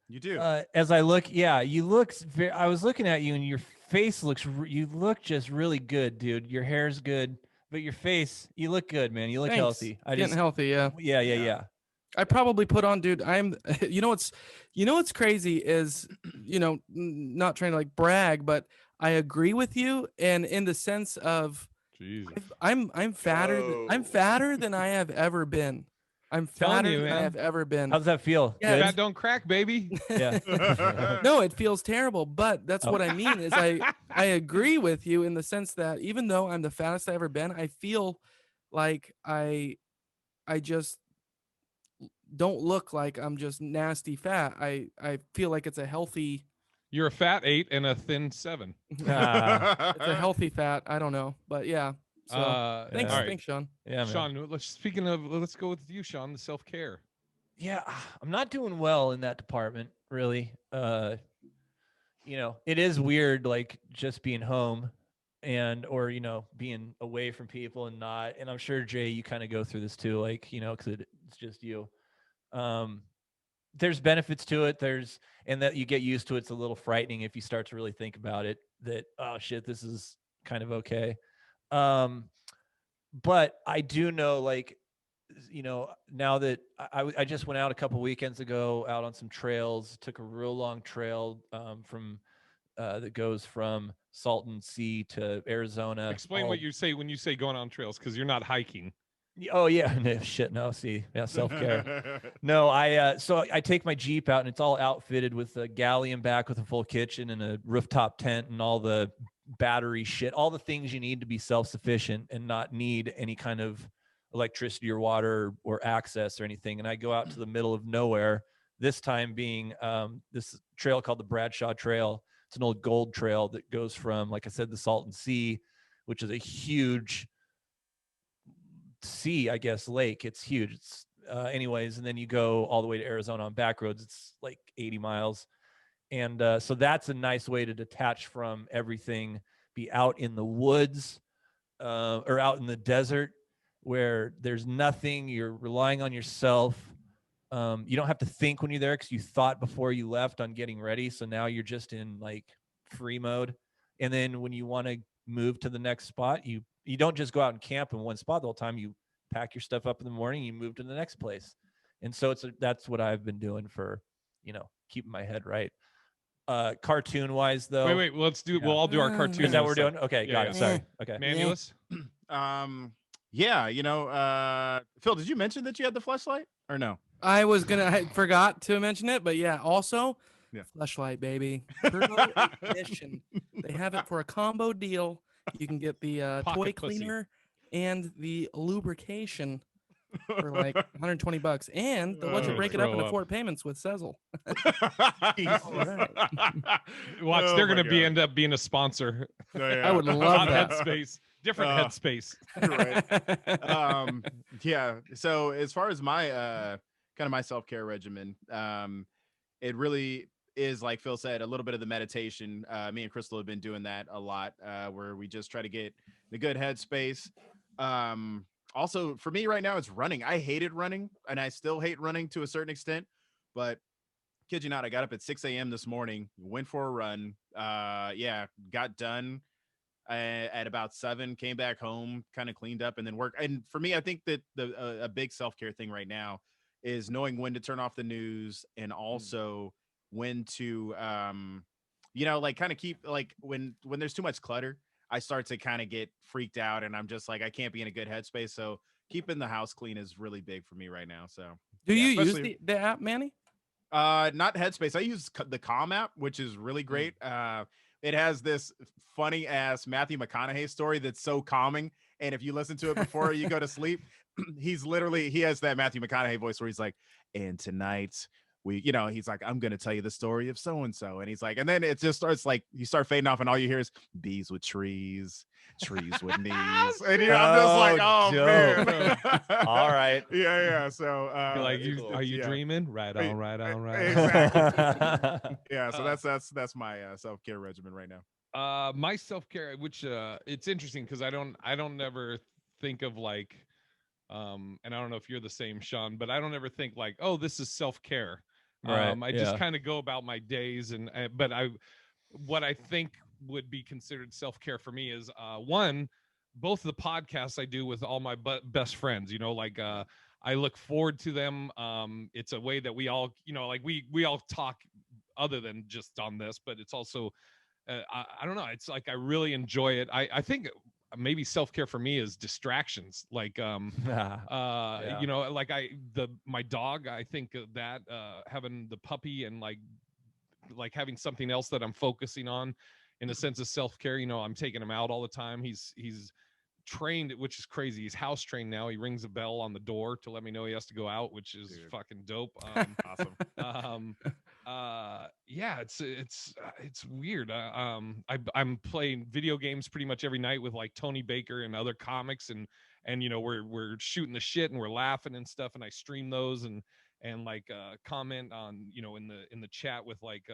You do. As I look, yeah, you look. I was looking at you, and your face looks. You look just really good, dude. Your hair's good, but your face, you look good, man. You look Thanks. healthy. Getting healthy, yeah. Yeah. I probably put on, dude. What's crazy is, not trying to like brag, but I agree with you, and in the sense of, Jesus. I'm fatter. I'm Whoa. fatter than I have ever been. I'm Telling fatter you, than I man. have ever been. How's that feel? Yeah, Good? Fat don't crack, baby. Yeah. No, it feels terrible, but that's what I mean is I agree with you in the sense that even though I'm the fattest I've ever been, I feel like I just don't look like I'm just nasty fat. I feel like it's a healthy You're a fat 8 and a thin 7. it's a healthy fat. I don't know, but yeah. So thanks, all right. thanks, Sean. Yeah, man. Sean, let's go with you, Sean, the self-care. Yeah, I'm not doing well in that department, really. It is weird, like just being home or being away from people and not. And I'm sure Jay, you kind of go through this too, like because it's just you. There's benefits to it. And that you get used to it. It's a little frightening if you start to really think about it. That oh shit, this is kind of okay. But I do know, like, now that I just went out a couple weekends ago out on some trails, took a real long trail from that goes from Salton Sea to Arizona. Explain what you say when you say going on trails, because you're not hiking. Oh yeah, no, shit. No, see, yeah, self-care. No, so I take my Jeep out and it's all outfitted with a galley in back with a full kitchen and a rooftop tent and all the battery shit, all the things you need to be self-sufficient and not need any kind of electricity or water or access or anything. And I go out to the middle of nowhere, this time being this trail called the Bradshaw Trail. It's an old gold trail that goes from, like I said, the Salton Sea, which is a huge sea, I guess, lake. It's huge. It's anyways, and then you go all the way to Arizona on back roads. It's like 80 miles. And so that's a nice way to detach from everything, be out in the woods or out in the desert where there's nothing. You're relying on yourself. You don't have to think when you're there because you thought before you left on getting ready. So now you're just in like free mode. And then when you want to move to the next spot, you don't just go out and camp in one spot the whole time. You pack your stuff up in the morning, you move to the next place. And so that's what I've been doing for, keeping my head right. Cartoon wise though. Wait, we'll all do our cartoon. Is that what we're doing? Okay, Yeah, got yeah. it. Sorry. Okay. Manulus? Yeah, Phil, did you mention that you had the fleshlight or no? I forgot to mention it, but yeah, also Yeah. fleshlight, baby. Turbo Edition. They have it for a combo deal. You can get the toy Pocket pussy. cleaner and the lubrication for like $120, and they'll let you Oh, break it up throw into up. 4 payments with Sezzle. Watch, Oh they're my going to God. end up being a sponsor. I would love Not that. Headspace, different Headspace. Right. Yeah. So as far as my kind of my self-care regimen, it really is, like Phil said, a little bit of the meditation. Me and Crystal have been doing that a lot, where we just try to get the good headspace. Also for me right now, it's running. I hated running and I still hate running to a certain extent, but kid you not, I got up at 6 a.m. this morning, went for a run. Got done at about 7, came back home, kind of cleaned up, and then worked. And for me, I think that a big self-care thing right now is knowing when to turn off the news and also when to, like kind of keep, like when there's too much clutter, I start to kind of get freaked out and I'm just like, I can't be in a good headspace. So keeping the house clean is really big for me right now. So Do you use especially- the app, Manny? not Headspace. I use the Calm app, which is really great. It has this funny ass Matthew McConaughey story that's so calming. And if you listen to it before you go to sleep, he has that Matthew McConaughey voice where he's like, and tonight he's like, I'm going to tell you the story of so-and-so. And he's like, and then it just starts like, you start fading off and all you hear is bees with trees with knees. And I'm just like, oh man. All right. Yeah. So You're like, cool. are you Yeah. dreaming? Right on. Exactly. Yeah. So that's my self-care regimen right now. My self-care, which it's interesting because I don't never think of like, and I don't know if you're the same, Sean, but I don't ever think like, oh, this is self-care. Right, I just kind of go about my days, but what I think would be considered self-care for me is one, both the podcasts I do with all my best friends, I look forward to them. It's a way that we all, like we all talk other than just on this, but it's also, I don't know. It's like, I really enjoy it. I think maybe self-care for me is distractions. Like, like my dog, I think of that, having the puppy and like having something else that I'm focusing on in a sense of self-care. I'm taking him out all the time. He's trained, which is crazy. He's house trained now. He rings a bell on the door to let me know he has to go out, which is fucking dope. Awesome. It's weird. I'm playing video games pretty much every night with like Tony Baker and other comics, and we're shooting the shit and we're laughing and stuff, and I stream those and comment on in the chat with like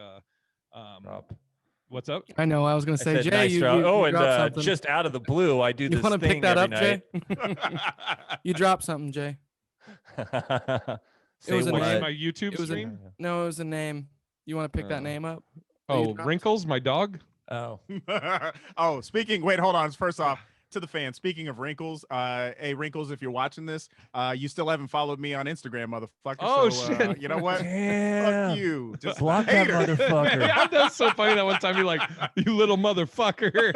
What's up? I know. I was gonna I say, said Jay, nice you, try. you, Oh, you and dropped something. just out of the blue, I do You this want to thing pick that every up, Jay? You dropped something, Jay. night. It was a Watching name. my YouTube It was a stream. no. It was a name. You want to pick that Oh. name up? that you Oh, dropped? Wrinkles, my dog. Oh, Oh, wait, hold on. First off, to the fans, speaking of Wrinkles, hey Wrinkles, if you're watching this, you still haven't followed me on Instagram, motherfucker. Oh, so, shit. You know what? damn. Fuck you. Just Block that hater. motherfucker. Yeah, that's so funny. That one time you're like, "You little motherfucker."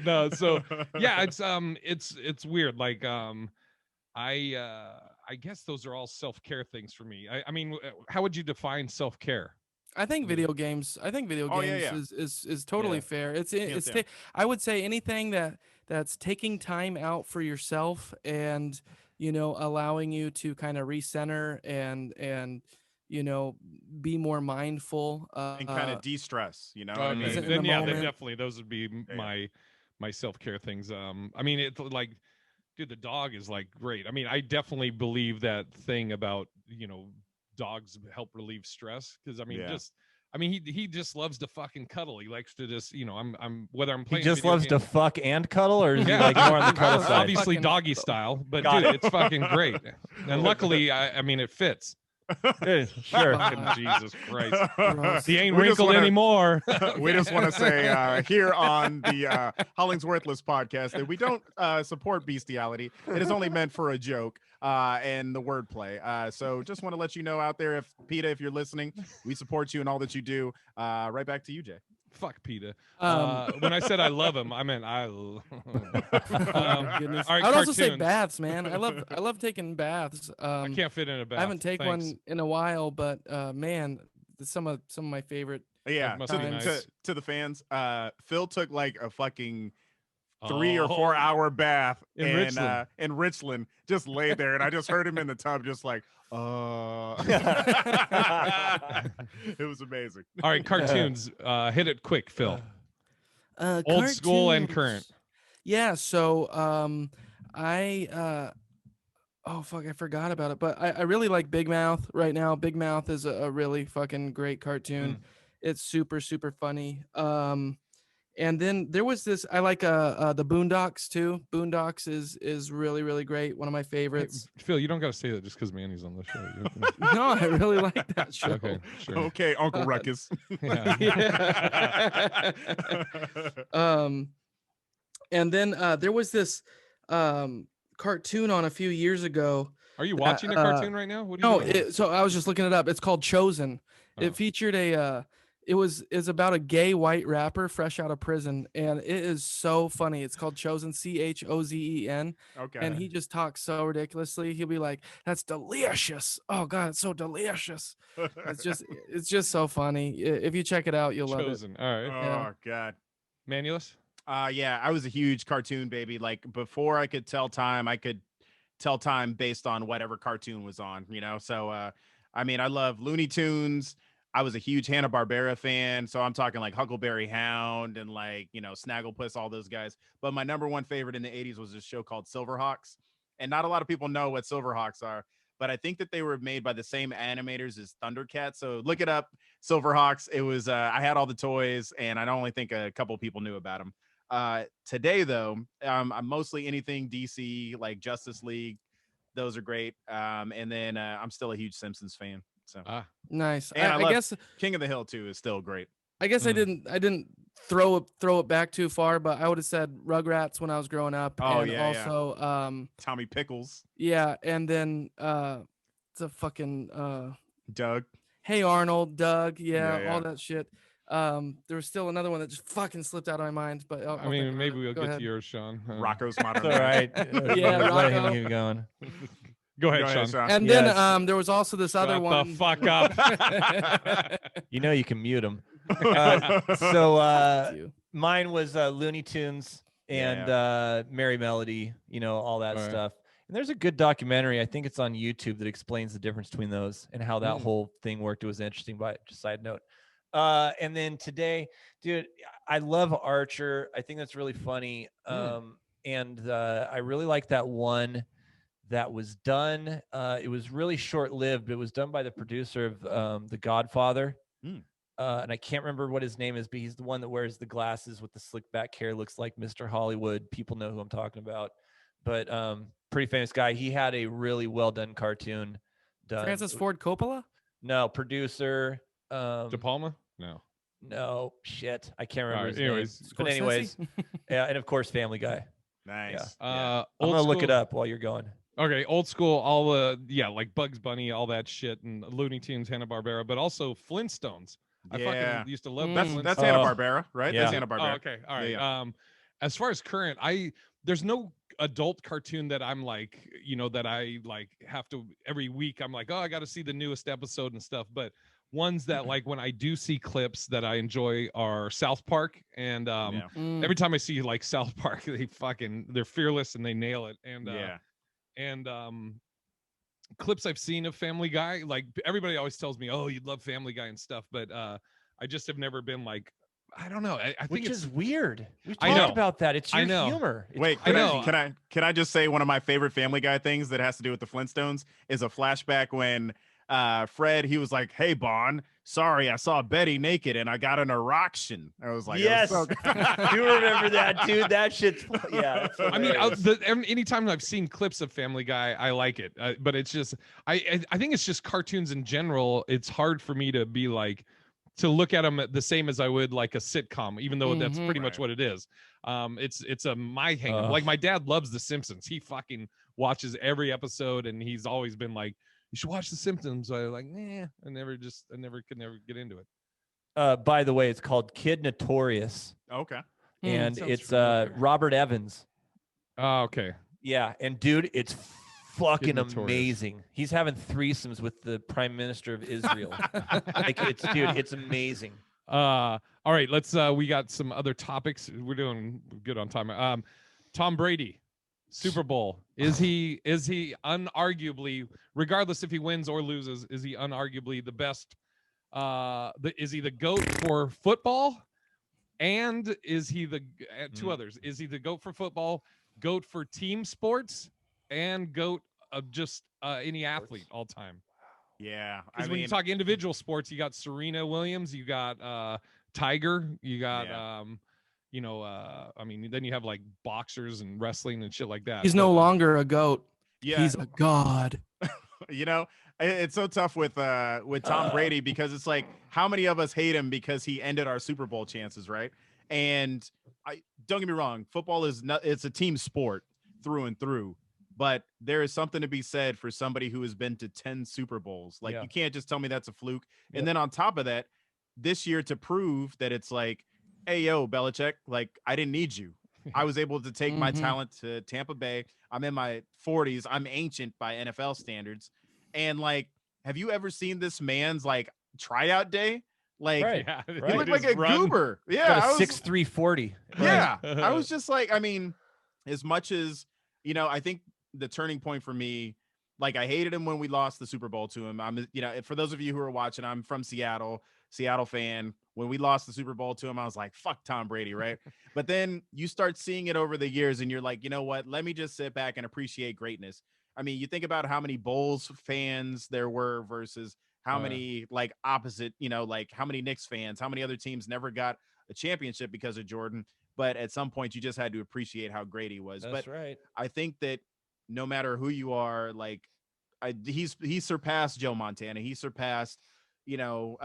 No, so yeah, it's weird. Like, I guess those are all self-care things for me. I mean, how would you define self-care? I think video games. I think video Oh, yeah, games yeah. is totally Yeah. fair. It's Hands down. I would say anything that's taking time out for yourself and allowing you to kind of recenter and be more mindful. And kind of de-stress, you know what I Okay, mean? in the then yeah, then moment. definitely those would be my self-care things. I mean, it's like, dude, the dog is like great. I mean, I definitely believe that thing about dogs help relieve stress, because I mean, Yeah. he just loves to fucking cuddle. He likes to just I'm whether I'm He playing. just video loves to games- fuck and cuddle, or is he Yeah. like more on the cuddle side? Obviously Fucking- doggy style, but Got dude, it. it's fucking great. And luckily, I mean, it fits. Sure. Fucking Jesus Christ, Gross. he ain't We just wrinkled wanna- anymore. We just want to say here on the HollingsWorthless podcast that we don't support bestiality. It is only meant for a joke and the wordplay. So just want to let you know out there, if PETA, if you're listening, we support you in all that you do. Right back to you, Jay. Fuck PETA. Um, When I said I love him, I meant I. Oh, goodness. All right, I would also say cartoons. baths, man. I love taking baths. I can't fit in a bath. I haven't taken Thanks. one in a while, but man, some of my favorite. Yeah, must to, be the- nice. to the fans, Phil took like a fucking 3 or 4 Oh. hour bath In in Richland. Richland, just laid there, and I just heard him in the tub, just like, it was amazing. All right, cartoons. Hit it quick, Phil. Old school and current. Cartoons. Yeah, so oh fuck, I forgot about it, but I really like Big Mouth right now. Big Mouth is a really fucking great cartoon. It's super funny. And then there was this, I like the Boondocks too. Boondocks is really great. One of my Hey, favorites. Phil, you don't got to say that just because Manny's on the show. No, I really like that show. Okay, sure. Okay, Uncle Ruckus. Yeah. Yeah. And then there was this cartoon on a few years ago. Are you watching a cartoon right now? What are you No, doing? so I was just looking it up. It's called Chosen. Oh. It featured is about a gay white rapper fresh out of prison, and it is so funny. It's called Chosen, Chozen, Okay. and he just talks so ridiculously. He'll be like, "That's delicious. Oh God, it's so delicious." It's just so funny. If you check it out, you'll love it. Chosen. All right. Oh Yeah. God. Manulus? Yeah, I was a huge cartoon baby. Like before I could tell time, I could tell time based on whatever cartoon was on, So I mean, I love Looney Tunes. I was a huge Hanna-Barbera fan, so I'm talking like Huckleberry Hound and like, Snagglepuss, all those guys. But my number one favorite in the 80s was this show called Silverhawks. And not a lot of people know what Silverhawks are, but I think that they were made by the same animators as Thundercats. So look it up, Silverhawks. It was I had all the toys, and I only think a couple people knew about them. Today though, I'm mostly anything DC, like Justice League. Those are great. And then I'm still a huge Simpsons fan. So Nice. And I I love- guess King of the Hill too is still great. I didn't throw it back too far, but I would have said Rugrats when I was growing up. Oh, and yeah, yeah. also Tommy Pickles, yeah, and then it's a fucking Doug. Hey Arnold, Doug, yeah, Yeah, yeah. all that shit. There was still another one that just fucking slipped out of my mind, but I'll I think mean, about maybe it. we'll Go get ahead. to yours, Sean. Rocco's Modern It's all Life. right. Yeah, Let him Rocco. keep going. Go ahead, Go ahead, Sean. And Yes. then there was also this other Shut one. the fuck up. You know you can mute him. So You. mine was Looney Tunes and Merry Melody, all that All right. stuff. And there's a good documentary, I think it's on YouTube, that explains the difference between those and how that whole thing worked. It was interesting, but just side note. And then today, dude, I love Archer. I think that's really funny. And I really like that one that was done. It was really short-lived, but it was done by the producer of The Godfather. and I can't remember what his name is, but he's the one that wears the glasses with the slick back hair, looks like Mr. Hollywood. People know who I'm talking about, but pretty famous guy. He had a really well done cartoon done. Francis Ford Coppola? No, producer. De Palma? No. No, shit. I can't remember his anyways. name. But anyways, yeah, and of course, Family Guy. Nice. I'm Old gonna look it school- up while you're going. Okay, old school, all the like Bugs Bunny, all that shit, and Looney Tunes, Hanna-Barbera, but also Flintstones. I Yeah. fucking used to love That's- Flintstones. That's Hanna-Barbera, right? Yeah. That's Hanna-Barbera. Oh, okay, all right. Yeah, As far as current, there's no adult cartoon that I'm like, that I like have to every week. I'm like, oh, I got to see the newest episode and stuff. But ones that like when I do see clips that I enjoy are South Park, and Yeah. every time I see like South Park, they're fearless and they nail it. And Yeah. and clips I've seen of Family Guy, like everybody always tells me, oh, you'd love Family Guy and stuff, but I just have never been like, I don't know. I think Which it's is weird. We I talked know. about that. It's I your know. humor. It's Wait, I know. can I just say one of my favorite Family Guy things that has to do with the Flintstones is a flashback when Fred, he was like, "Hey Bon, sorry, I saw Betty naked and I got an erection." I was like, yes, "Oh, so you remember that, dude? That shit's yeah. that's I mean, hilarious. anytime I've seen clips of Family Guy, I like it. But it's just, I think it's just cartoons in general. It's hard for me to be like, to look at them the same as I would like a sitcom, even though that's pretty much Right. what it is. It's a my hang up. Like my dad loves The Simpsons. He fucking watches every episode, and he's always been like, you should watch The Simpsons. So I was like, nah, I never could get into it. By the way, it's called Kid Notorious, okay." and sounds it's familiar. Robert Evans. Oh, okay. Yeah, and dude, it's fucking Notorious. amazing. He's having threesomes with the Prime Minister of Israel. Like it's amazing. All right, let's we got some other topics. We're doing good on time. Tom Brady, Super Bowl. Is he unarguably, regardless if he wins or loses, is he unarguably the best? Is he the GOAT for football? And is he the two others? Is he the GOAT for football, GOAT for team sports, and GOAT of just any athlete all time? Yeah, I Because when you mean, talk individual sports, you got Serena Williams, you got Tiger, you got I mean, then you have like boxers and wrestling and shit like that. He's But, no longer a goat. yeah, He's a god. you know, it's so tough with Tom Brady because it's like, how many of us hate him because he ended our Super Bowl chances, right? And I don't get me wrong, football is not, it's a team sport through and through, but there is something to be said for somebody who has been to 10 Super Bowls. Like, Yeah. you can't just tell me that's a fluke. Yep. And then on top of that, this year to prove that it's like, hey, yo, Belichick, like, I didn't need you. I was able to take my talent to Tampa Bay. I'm in my 40s. I'm ancient by NFL standards. And like, have you ever seen this man's like tryout day? Like, Right. yeah, he Right. looked like a his run. goober. Yeah, Got I a was, 6'3" 40. yeah. I was just like, I mean, as much as, you know, I think the turning point for me, like, I hated him when we lost the Super Bowl to him. I'm, you know, for those of you who are watching, I'm from Seattle fan. When we lost the Super Bowl to him, I was like, fuck Tom Brady, right? But then you start seeing it over the years and you're like, you know what? Let me just sit back and appreciate greatness. I mean, you think about how many Bulls fans there were versus how many like opposite, you know, like how many Knicks fans, how many other teams never got a championship because of Jordan. But at some point you just had to appreciate how great he was. That's but right. I think that no matter who you are, like he surpassed Joe Montana. He surpassed, you know,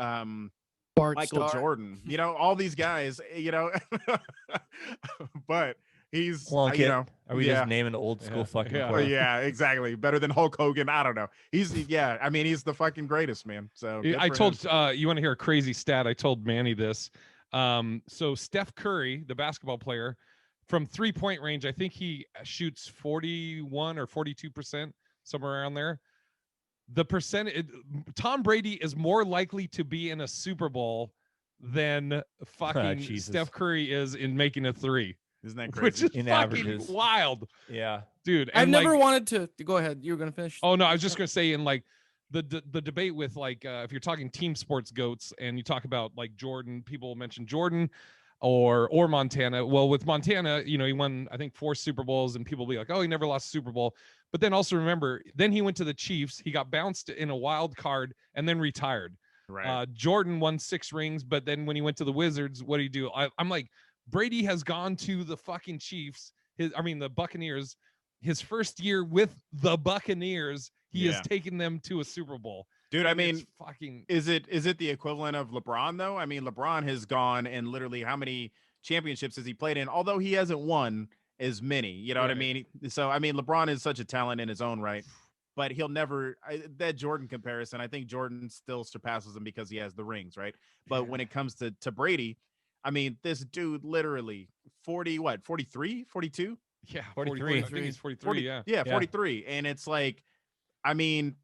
Bart Michael Starr. Jordan, you know, all these guys, you know, but he's, Plunk you it. know, Are we yeah. just naming old school fucking Yeah. Well, players? yeah, exactly. Better than Hulk Hogan. I don't know. Yeah. I mean, he's the fucking greatest, man. So good I for told him. you want to hear a crazy stat. I told Manny this. So Steph Curry, the basketball player, from 3-point range, I think he shoots 41 or 42%, somewhere around there. The percentage, Tom Brady is more likely to be in a Super Bowl than fucking Jesus. Steph Curry is in making a three, Isn't that which crazy? is In fucking averages. wild, Yeah. dude. I've And never like, wanted to go ahead. You were gonna finish. oh no, I was just gonna say in like the debate with like if you're talking team sports goats and you talk about like Jordan, people mention Jordan or Montana. Well, with Montana, you know, he won I think 4 Super Bowls, and people will be like, oh, he never lost a Super Bowl. But then also remember, then he went to the Chiefs. He got bounced in a wild card and then retired. Right. Jordan won 6 rings, but then when he went to the Wizards, what did he do? I'm like, Brady has gone to the fucking Chiefs. The Buccaneers. His first year with the Buccaneers, he has taken them to a Super Bowl. Dude, I mean, fucking. Is it the equivalent of LeBron though? I mean, LeBron has gone and literally how many championships has he played in? Although he hasn't won as many, you know what I mean? So I mean, LeBron is such a talent in his own right, but he'll never that Jordan comparison. I think Jordan still surpasses him because he has the rings, right? But when it comes to Brady, I mean, this dude literally 43, 42? Yeah, 43. I think he's 43. Yeah, 43. And it's like, I mean,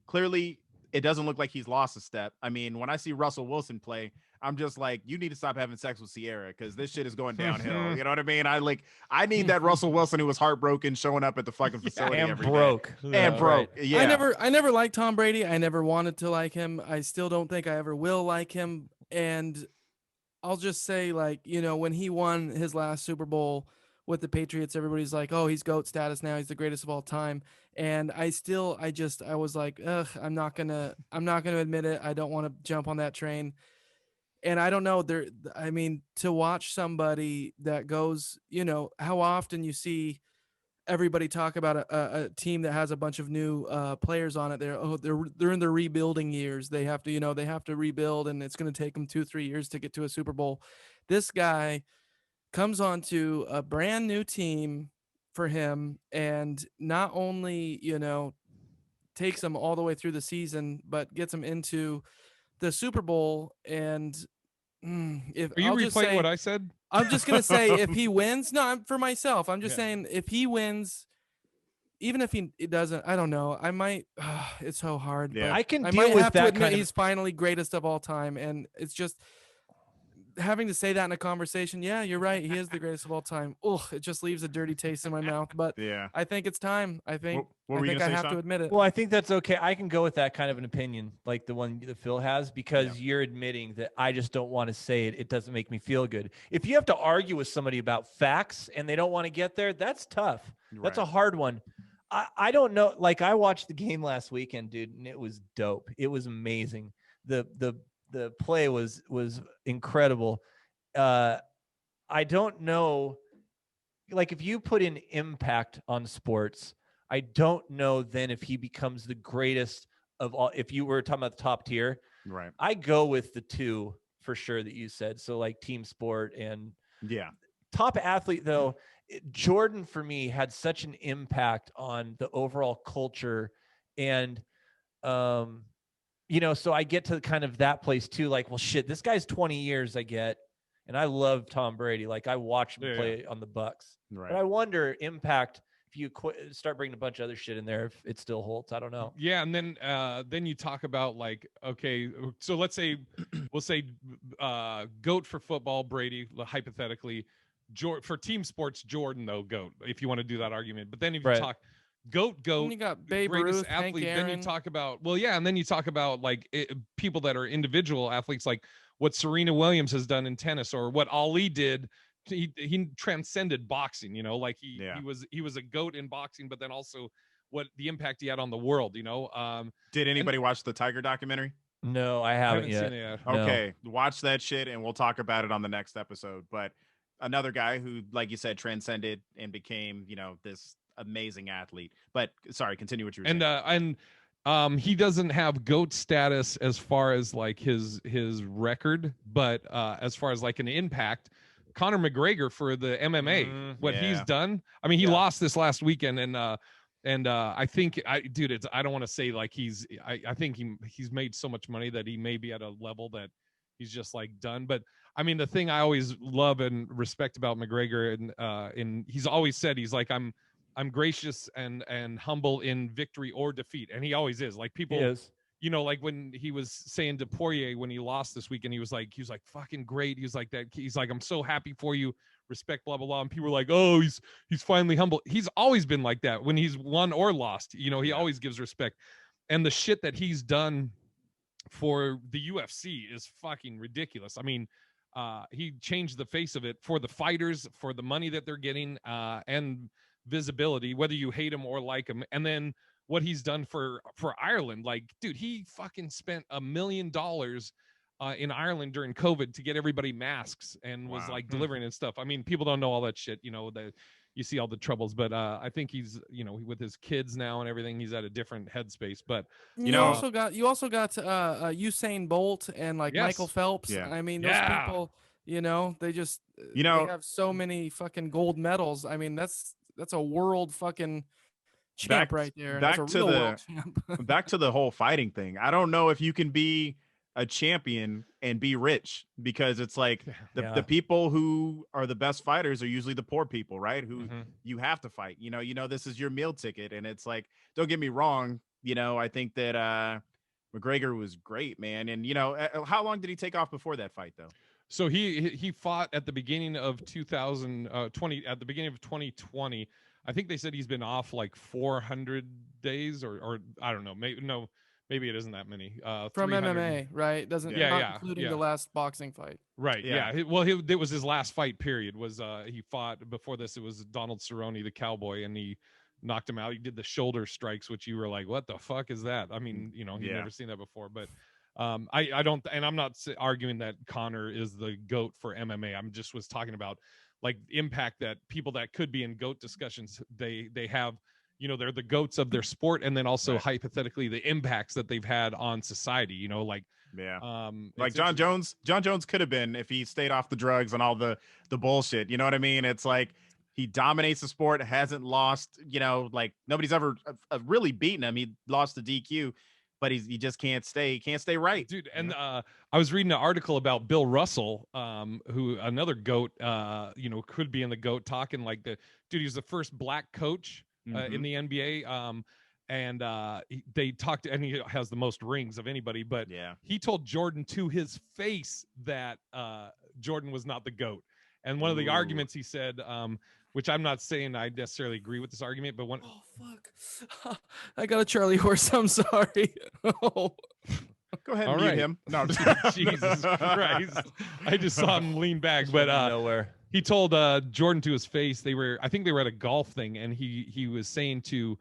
clearly it doesn't look like he's lost a step. I mean, when I see Russell Wilson play, I'm just like, you need to stop having sex with Sierra because this shit is going downhill. You know what I mean? I need that Russell Wilson who was heartbroken showing up at the fucking facility and every broke. day. And broke. Right. Yeah. I never liked Tom Brady. I never wanted to like him. I still don't think I ever will like him. And I'll just say, like, when he won his last Super Bowl with the Patriots, everybody's like, oh, he's GOAT status now. He's the greatest of all time. And I was like, ugh, I'm not gonna admit it. I don't want to jump on that train. And I don't know to watch somebody that goes, how often you see everybody talk about a team that has a bunch of new players on it. They're in their rebuilding years. They have to rebuild, and it's going to take them 2-3 years to get to a Super Bowl. This guy comes onto a brand new team for him, and not only takes them all the way through the season, but gets them into the Super Bowl. And if Are you I'll just replaying say, what I said? I'm just gonna say if he wins, no, I'm for myself. I'm just saying if he wins, even if he doesn't, I don't know. I might. It's so hard. Yeah. But I can I deal might with have that to admit kind of- he's finally greatest of all time, and it's just having to say that in a conversation. Yeah, you're right. He is the greatest of all time. Ugh, it just leaves a dirty taste in my mouth. But Yeah. I think it's time. I think What were you I gonna say, have to Sean? admit it. Well, I think that's okay. I can go with that kind of an opinion, like the one that Phil has, because you're admitting that I just don't want to say it. It doesn't make me feel good. If you have to argue with somebody about facts and they don't want to get there, that's tough. That's a hard one. I don't know. Like, I watched the game last weekend, dude, and it was dope. It was amazing. The play was incredible. I don't know. Like, if you put in impact on sports, I don't know then if he becomes the greatest of all. If you were talking about the top tier, Right. I go with the two for sure that you said. So like team sport and top athlete though. Jordan for me had such an impact on the overall culture, and so I get to kind of that place too. Like, well, shit, this guy's 20 years. I get, and I love Tom Brady. Like, I watched him play on the Bucks. Right. But I wonder impact if you start bringing a bunch of other shit in there, if it still holds. I don't know. Yeah, and then you talk about, like, okay, so let's say we'll say GOAT for football, Brady, hypothetically. For team sports, Jordan though, GOAT, if you want to do that argument. But then if you talk GOAT, And you got Babe greatest Ruth, Hank athlete, then you Aaron. talk about and then you talk about like people that are individual athletes, like what Serena Williams has done in tennis, or what Ali did. He transcended boxing, like he was a GOAT in boxing, but then also what the impact he had on the world, Did anybody watch the Tiger documentary? No, I haven't yet. seen it yet. No. Okay, watch that shit and we'll talk about it on the next episode. But another guy who, like you said, transcended and became, this amazing athlete. But sorry, continue what you were saying. He doesn't have GOAT status as far as like his record, but as far as like an impact, Conor McGregor for the MMA, what he's done. I mean, he lost this last weekend, and I think I don't want to say like I think he's made so much money that he may be at a level that he's just like done. But I mean, the thing I always love and respect about McGregor, and he's always said, he's like, I'm gracious and humble in victory or defeat, and he always is. Like, people, like when he was saying to Poirier when he lost this weekend, he was like fucking great. He was like that. He's like, I'm so happy for you. Respect, blah blah blah. And people were like, oh, he's finally humble. He's always been like that when he's won or lost. He always gives respect, and the shit that he's done for the UFC is fucking ridiculous. I mean, he changed the face of it for the fighters, for the money that they're getting, and visibility, whether you hate him or like him. And then what he's done for Ireland. Like, dude, he fucking spent $1 million in Ireland during COVID to get everybody masks and was Wow. like delivering and stuff. I mean, people don't know all that shit, you know, you see all the troubles, but I think he's, you know, with his kids now and everything, he's at a different headspace. But You also got Usain Bolt and like Michael Yes. Phelps. Yeah. I mean, those Yeah. people, you know, they just You they know- have so many fucking gold medals. I mean, that's a world fucking champ Back- right there. back That's a to real the- world champ. Back to the whole fighting thing. I don't know if you can be a champion and be rich, because it's like the people who are the best fighters are usually the poor people, right? Who you have to fight. You know, this is your meal ticket. And it's like, don't get me wrong. You know, I think that McGregor was great, man. And, you know, how long did he take off before that fight, though? so he fought at the beginning of 2020, at the beginning of 2020. I think they said he's been off like 400 days or I don't know. Maybe it isn't that many. From 300. MMA, right? Doesn't not including the last boxing fight. Right. Yeah. Well, it was his last fight period. Was he fought before this? It was Donald Cerrone, the cowboy, and he knocked him out. He did the shoulder strikes, which you were like, "What the fuck is that?" I mean, you know, he'd never seen that before. But I don't, and I'm not arguing that Conor is the GOAT for MMA. I'm just was talking about like impact that people that could be in GOAT discussions they have. You know, they're the goats of their sport, and then also hypothetically the impacts that they've had on society. You know, like like John Jones could have been, if he stayed off the drugs and all the bullshit. You know what I mean? It's like he dominates the sport, hasn't lost. You know, like nobody's ever really beaten him. He lost the DQ, but he just can't stay right, dude. And I was reading an article about Bill Russell, who another GOAT, you know, could be in the GOAT, talking like the dude. He's the first black coach in the NBA. And they talked, and he has the most rings of anybody, but he told Jordan to his face that Jordan was not the GOAT. And one of the arguments he said, which I'm not saying I necessarily agree with this argument, but fuck, I got a Charlie horse. I'm sorry. Go ahead and mute him. No, Jesus Christ. I just saw him lean back, but nowhere. He told Jordan to his face. I think they were at a golf thing, and he was saying to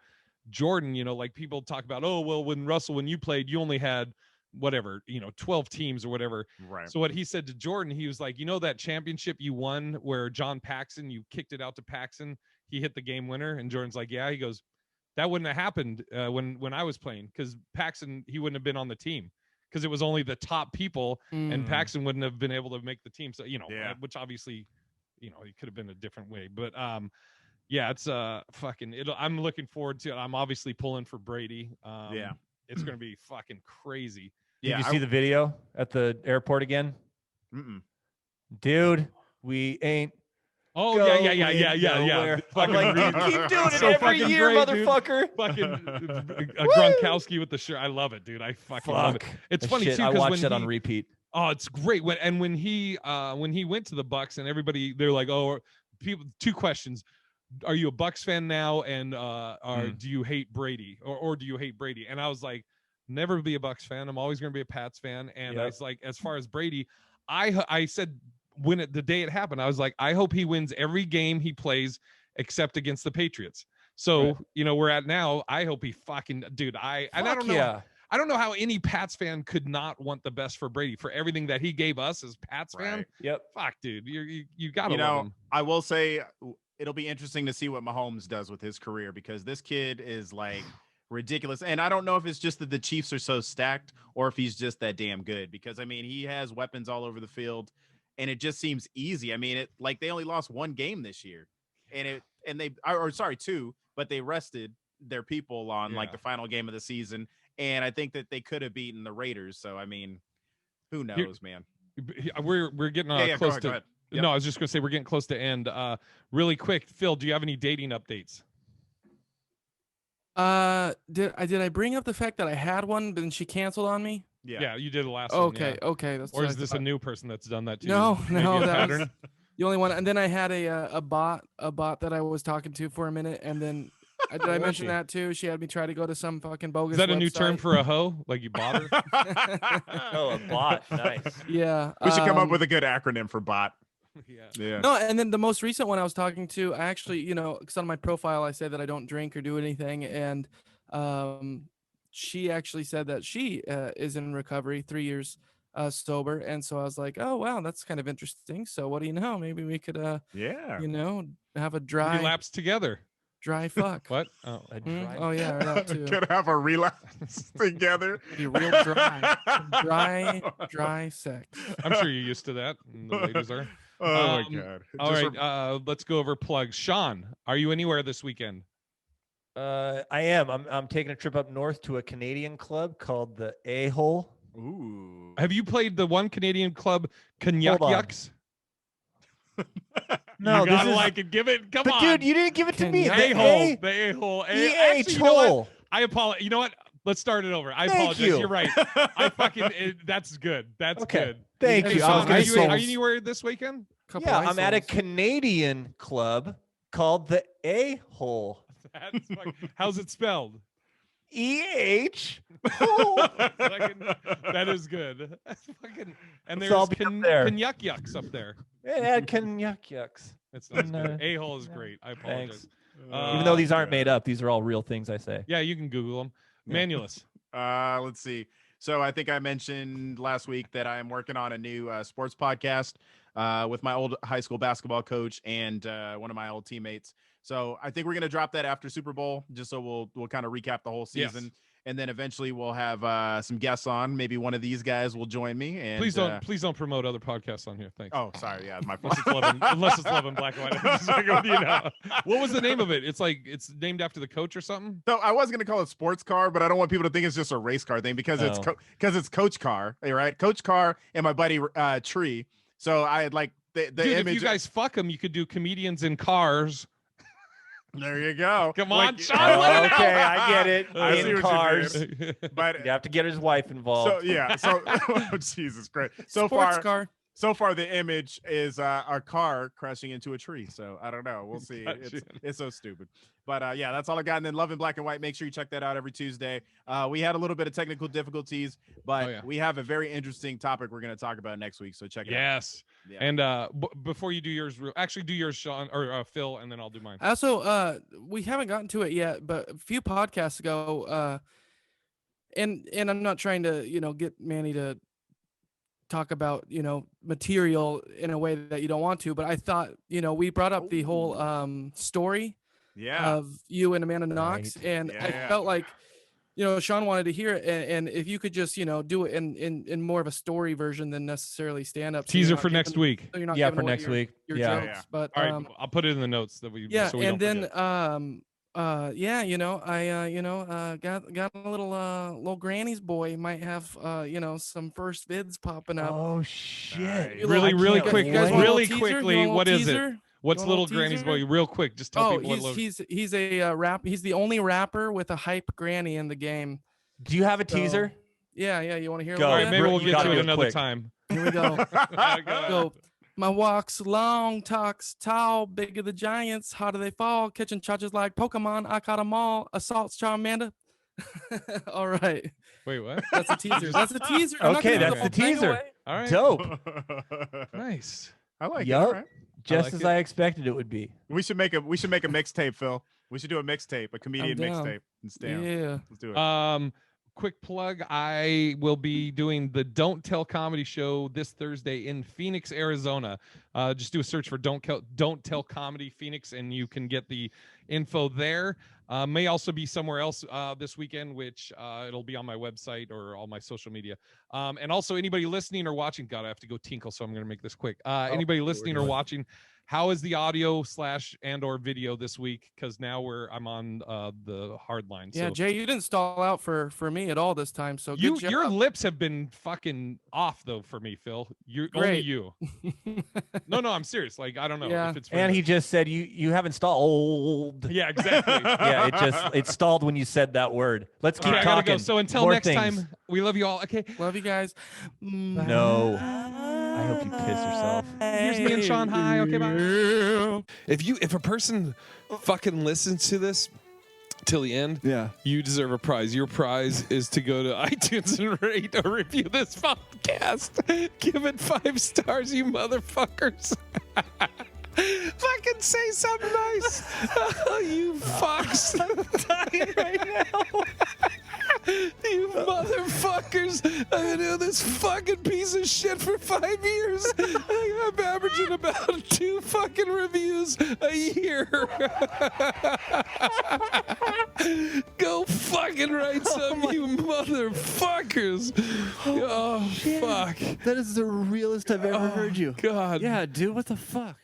Jordan, you know, like people talk about, oh, well, when you played, you only had whatever, you know, 12 teams or whatever. Right. So what he said to Jordan, he was like, you know, that championship you won where John Paxson, you kicked it out to Paxson, he hit the game winner. And Jordan's like, yeah. He goes, that wouldn't have happened when I was playing, because Paxson, he wouldn't have been on the team, because it was only the top people, and Paxson wouldn't have been able to make the team. So, you know, which obviously, you know, it could have been a different way, but yeah, it's I'm looking forward to it. I'm obviously pulling for Brady. It's gonna be fucking crazy. Did you see the video at the airport again? Dude, we ain't. Oh yeah. I'm like, you keep doing it so every year, great, motherfucker. Dude. Fucking Gronkowski with the shirt. I love it, dude. I fucking love it. It's funny too, I because watched that on repeat. Oh, it's great. When he went to the Bucks, and everybody, they're like, oh, people. Two questions: are you a Bucks fan now, and do you hate Brady, or do you hate Brady? And I was like, never be a Bucks fan. I'm always going to be a Pats fan. And I was like, as far as Brady, I said the day it happened, I was like, I hope he wins every game he plays except against the Patriots. So you know, we're at now. I hope he fucking dude. I don't know. I don't know how any Pats fan could not want the best for Brady, for everything that he gave us as Pats fan. Yep. Fuck, dude. You gotta you know, love him. I will say it'll be interesting to see what Mahomes does with his career, because this kid is like ridiculous. And I don't know if it's just that the Chiefs are so stacked, or if he's just that damn good, because I mean, he has weapons all over the field, and it just seems easy. I mean, they only lost one game this year, two, but they rested their people on like the final game of the season. And I think that they could have beaten the Raiders. So, I mean, who knows, man? We're getting close to. Yep. No, I was just going to say we're getting close to end. Really quick, Phil, do you have any dating updates? Did I bring up the fact that I had one, but then she canceled on me? Yeah, you did the last one. Okay. That's or is this a new person that's done that too? No, that was the only one. And then I had a bot that I was talking to for a minute, and then. Did I mention that too? She had me try to go to some fucking bogus. Is that a new website. term for a hoe? Like you bought her? Oh, a bot. Nice. Yeah. We should come up with a good acronym for bot. Yeah. No, and then the most recent one I was talking to, I actually, you know, because on my profile I say that I don't drink or do anything, and she actually said that she is in recovery, 3 years sober. And so I was like, oh, wow, that's kind of interesting. So what do you know? Maybe we could, Yeah. you know, have a dry Relapse together. fuck. What? Oh, Oh, yeah, or that too. Could have a relapse together. Be real dry. Dry sex. I'm sure you're used to that. And the ladies are. Oh my God. All Just right, let's go over plugs. Sean, are you anywhere this weekend? I am. I'm taking a trip up north to a Canadian club called the A-Hole. Ooh. Have you played the one Canadian club, Cognac Hold on. Yucks? No, you this gotta is. like it. Give it. Come But on, dude, you didn't give it to me. Cognac. The A-hole. The A-hole. Actually, you know what? A-Hole. I apologize. You know what? Let's start it over. I Thank apologize. you. You're right. I fucking. That's good. That's Okay. good. Thank Hey, you. Sean, I are was you, gonna are say- you anywhere this weekend? Couple Yeah, I'm at a isols. Canadian club called the A-Hole. That's how's it spelled? E-H. Fucking- that is good. Fucking, and So I'll there's be up there. Cognac Yucks up there. Yeah, Cognac Yucks. It's not as No. good. A-hole is No. great. I apologize. Thanks. Even though these aren't made up, these are all real things I say. Yeah, you can Google them. Yeah. Manulus. Let's see. So I think I mentioned last week that I am working on a new sports podcast with my old high school basketball coach and one of my old teammates. So I think we're gonna drop that after Super Bowl, just so we'll kind of recap the whole season, Yes. and then eventually we'll have some guests on. Maybe one of these guys will join me. And Please don't promote other podcasts on here. Thanks. Oh, sorry. Yeah, my Unless fault. it's Love in Black and White. I'm just fucking with you now. What was the name of it? It's named after the coach or something. So I was gonna call it sports car, but I don't want people to think it's just a race car thing because it's Oh. it's Coach Car, right? Coach Car and my buddy Tree. So I had like the Dude, image. if you guys fuck them, you could do comedians in cars. There you go. Come on, Like- Sean, let it out. Okay, I get it. I see In what you're cars. doing. But You have to get his wife involved. so yeah, so oh, Jesus Christ. Sports car. So far, the image is our car crashing into a tree. So I don't know. We'll see. Gotcha. It's so stupid. But yeah, that's all I got. And then Love in Black and White. Make sure you check that out every Tuesday. We had a little bit of technical difficulties, but yeah. we have a very interesting topic we're going to talk about next week. So check it out. Yes. Yeah. And before you do yours, actually do yours, Sean or Phil, and then I'll do mine. Also, we haven't gotten to it yet, but a few podcasts ago, and I'm not trying to, get Manny to talk about, material in a way that you don't want to, but I thought, we brought up the whole story Yeah. of you and Amanda Knox, Right. and I Yeah. felt like, Sean wanted to hear it, and if you could just, do it in more of a story version than necessarily stand up. Teaser for next week. So you're not Yeah, giving for away next your, week. your Yeah. jokes, Yeah. but All right, I'll put it in the notes that we. yeah, so we and don't then forget. I got a little granny's boy might have some first vids popping up. Oh shit! Nice. Really, I really can't quick, You guys wait. want a really little teaser? You quickly, want a what little is it? teaser? What's You want a little little granny's teaser? boy? Real quick, just tell Oh, people what. he's a rap. He's the only rapper with a hype granny in the game. Do you have a So- teaser? Yeah. You want to hear? Go. All a right, little maybe bit? we'll You get gotta to it do it another quick. time. Here we go. Go. Go. My walks long, talks tall, big of the giants. How do they fall? Catching charges like Pokemon. I caught 'em all. Assaults Charmander. All right. Wait, what? That's a teaser. That's a teaser. I'm not Okay, gonna give that's the the whole thing teaser. away. All right. Dope. Nice. I like it. Yup. All right. Just like as it. I expected it would be. We should make a mixtape, Phil. We should do a mixtape, a comedian down. mixtape. Let's down. Yeah. Let's do it. Quick plug. I will be doing the Don't Tell comedy show this Thursday in Phoenix, Arizona. Just do a search for Don't Tell Comedy Phoenix, and you can get the info there. May also be somewhere else this weekend, which it'll be on my website or all my social media. And also anybody listening or watching, God, I have to go tinkle, so I'm going to make this quick. Anybody listening or watching, how is the audio / and/or video this week? Because now I'm on the hard line. Yeah, So Jay, you didn't stall out for me at all this time. So good your job. lips have been fucking off though for me, Phil. You're only Great. you. No, I'm serious. Like I don't know Yeah. if it's for And the- he just said you haven't stalled. Yeah, exactly. Yeah, it stalled when you said that word. Let's keep Okay, I gotta talking. go. So until More next things. time, we love you all. Okay, Love you guys. No. I hope you piss yourself. here's me and Sean. Hi. Okay, bye. If a person fucking listens to this till the end, Yeah. you deserve a prize. Your prize is to go to iTunes and rate or review this podcast. Give it 5 stars, you motherfuckers. Fucking say something nice. You fucks. I'm dying right now. You motherfuckers. I've been doing this fucking piece of shit for 5 years. I'm averaging about 2 fucking reviews a year. Go fucking write some, you motherfuckers. Oh, fuck. That is the realest I've ever heard you. God. Yeah, dude, what the fuck?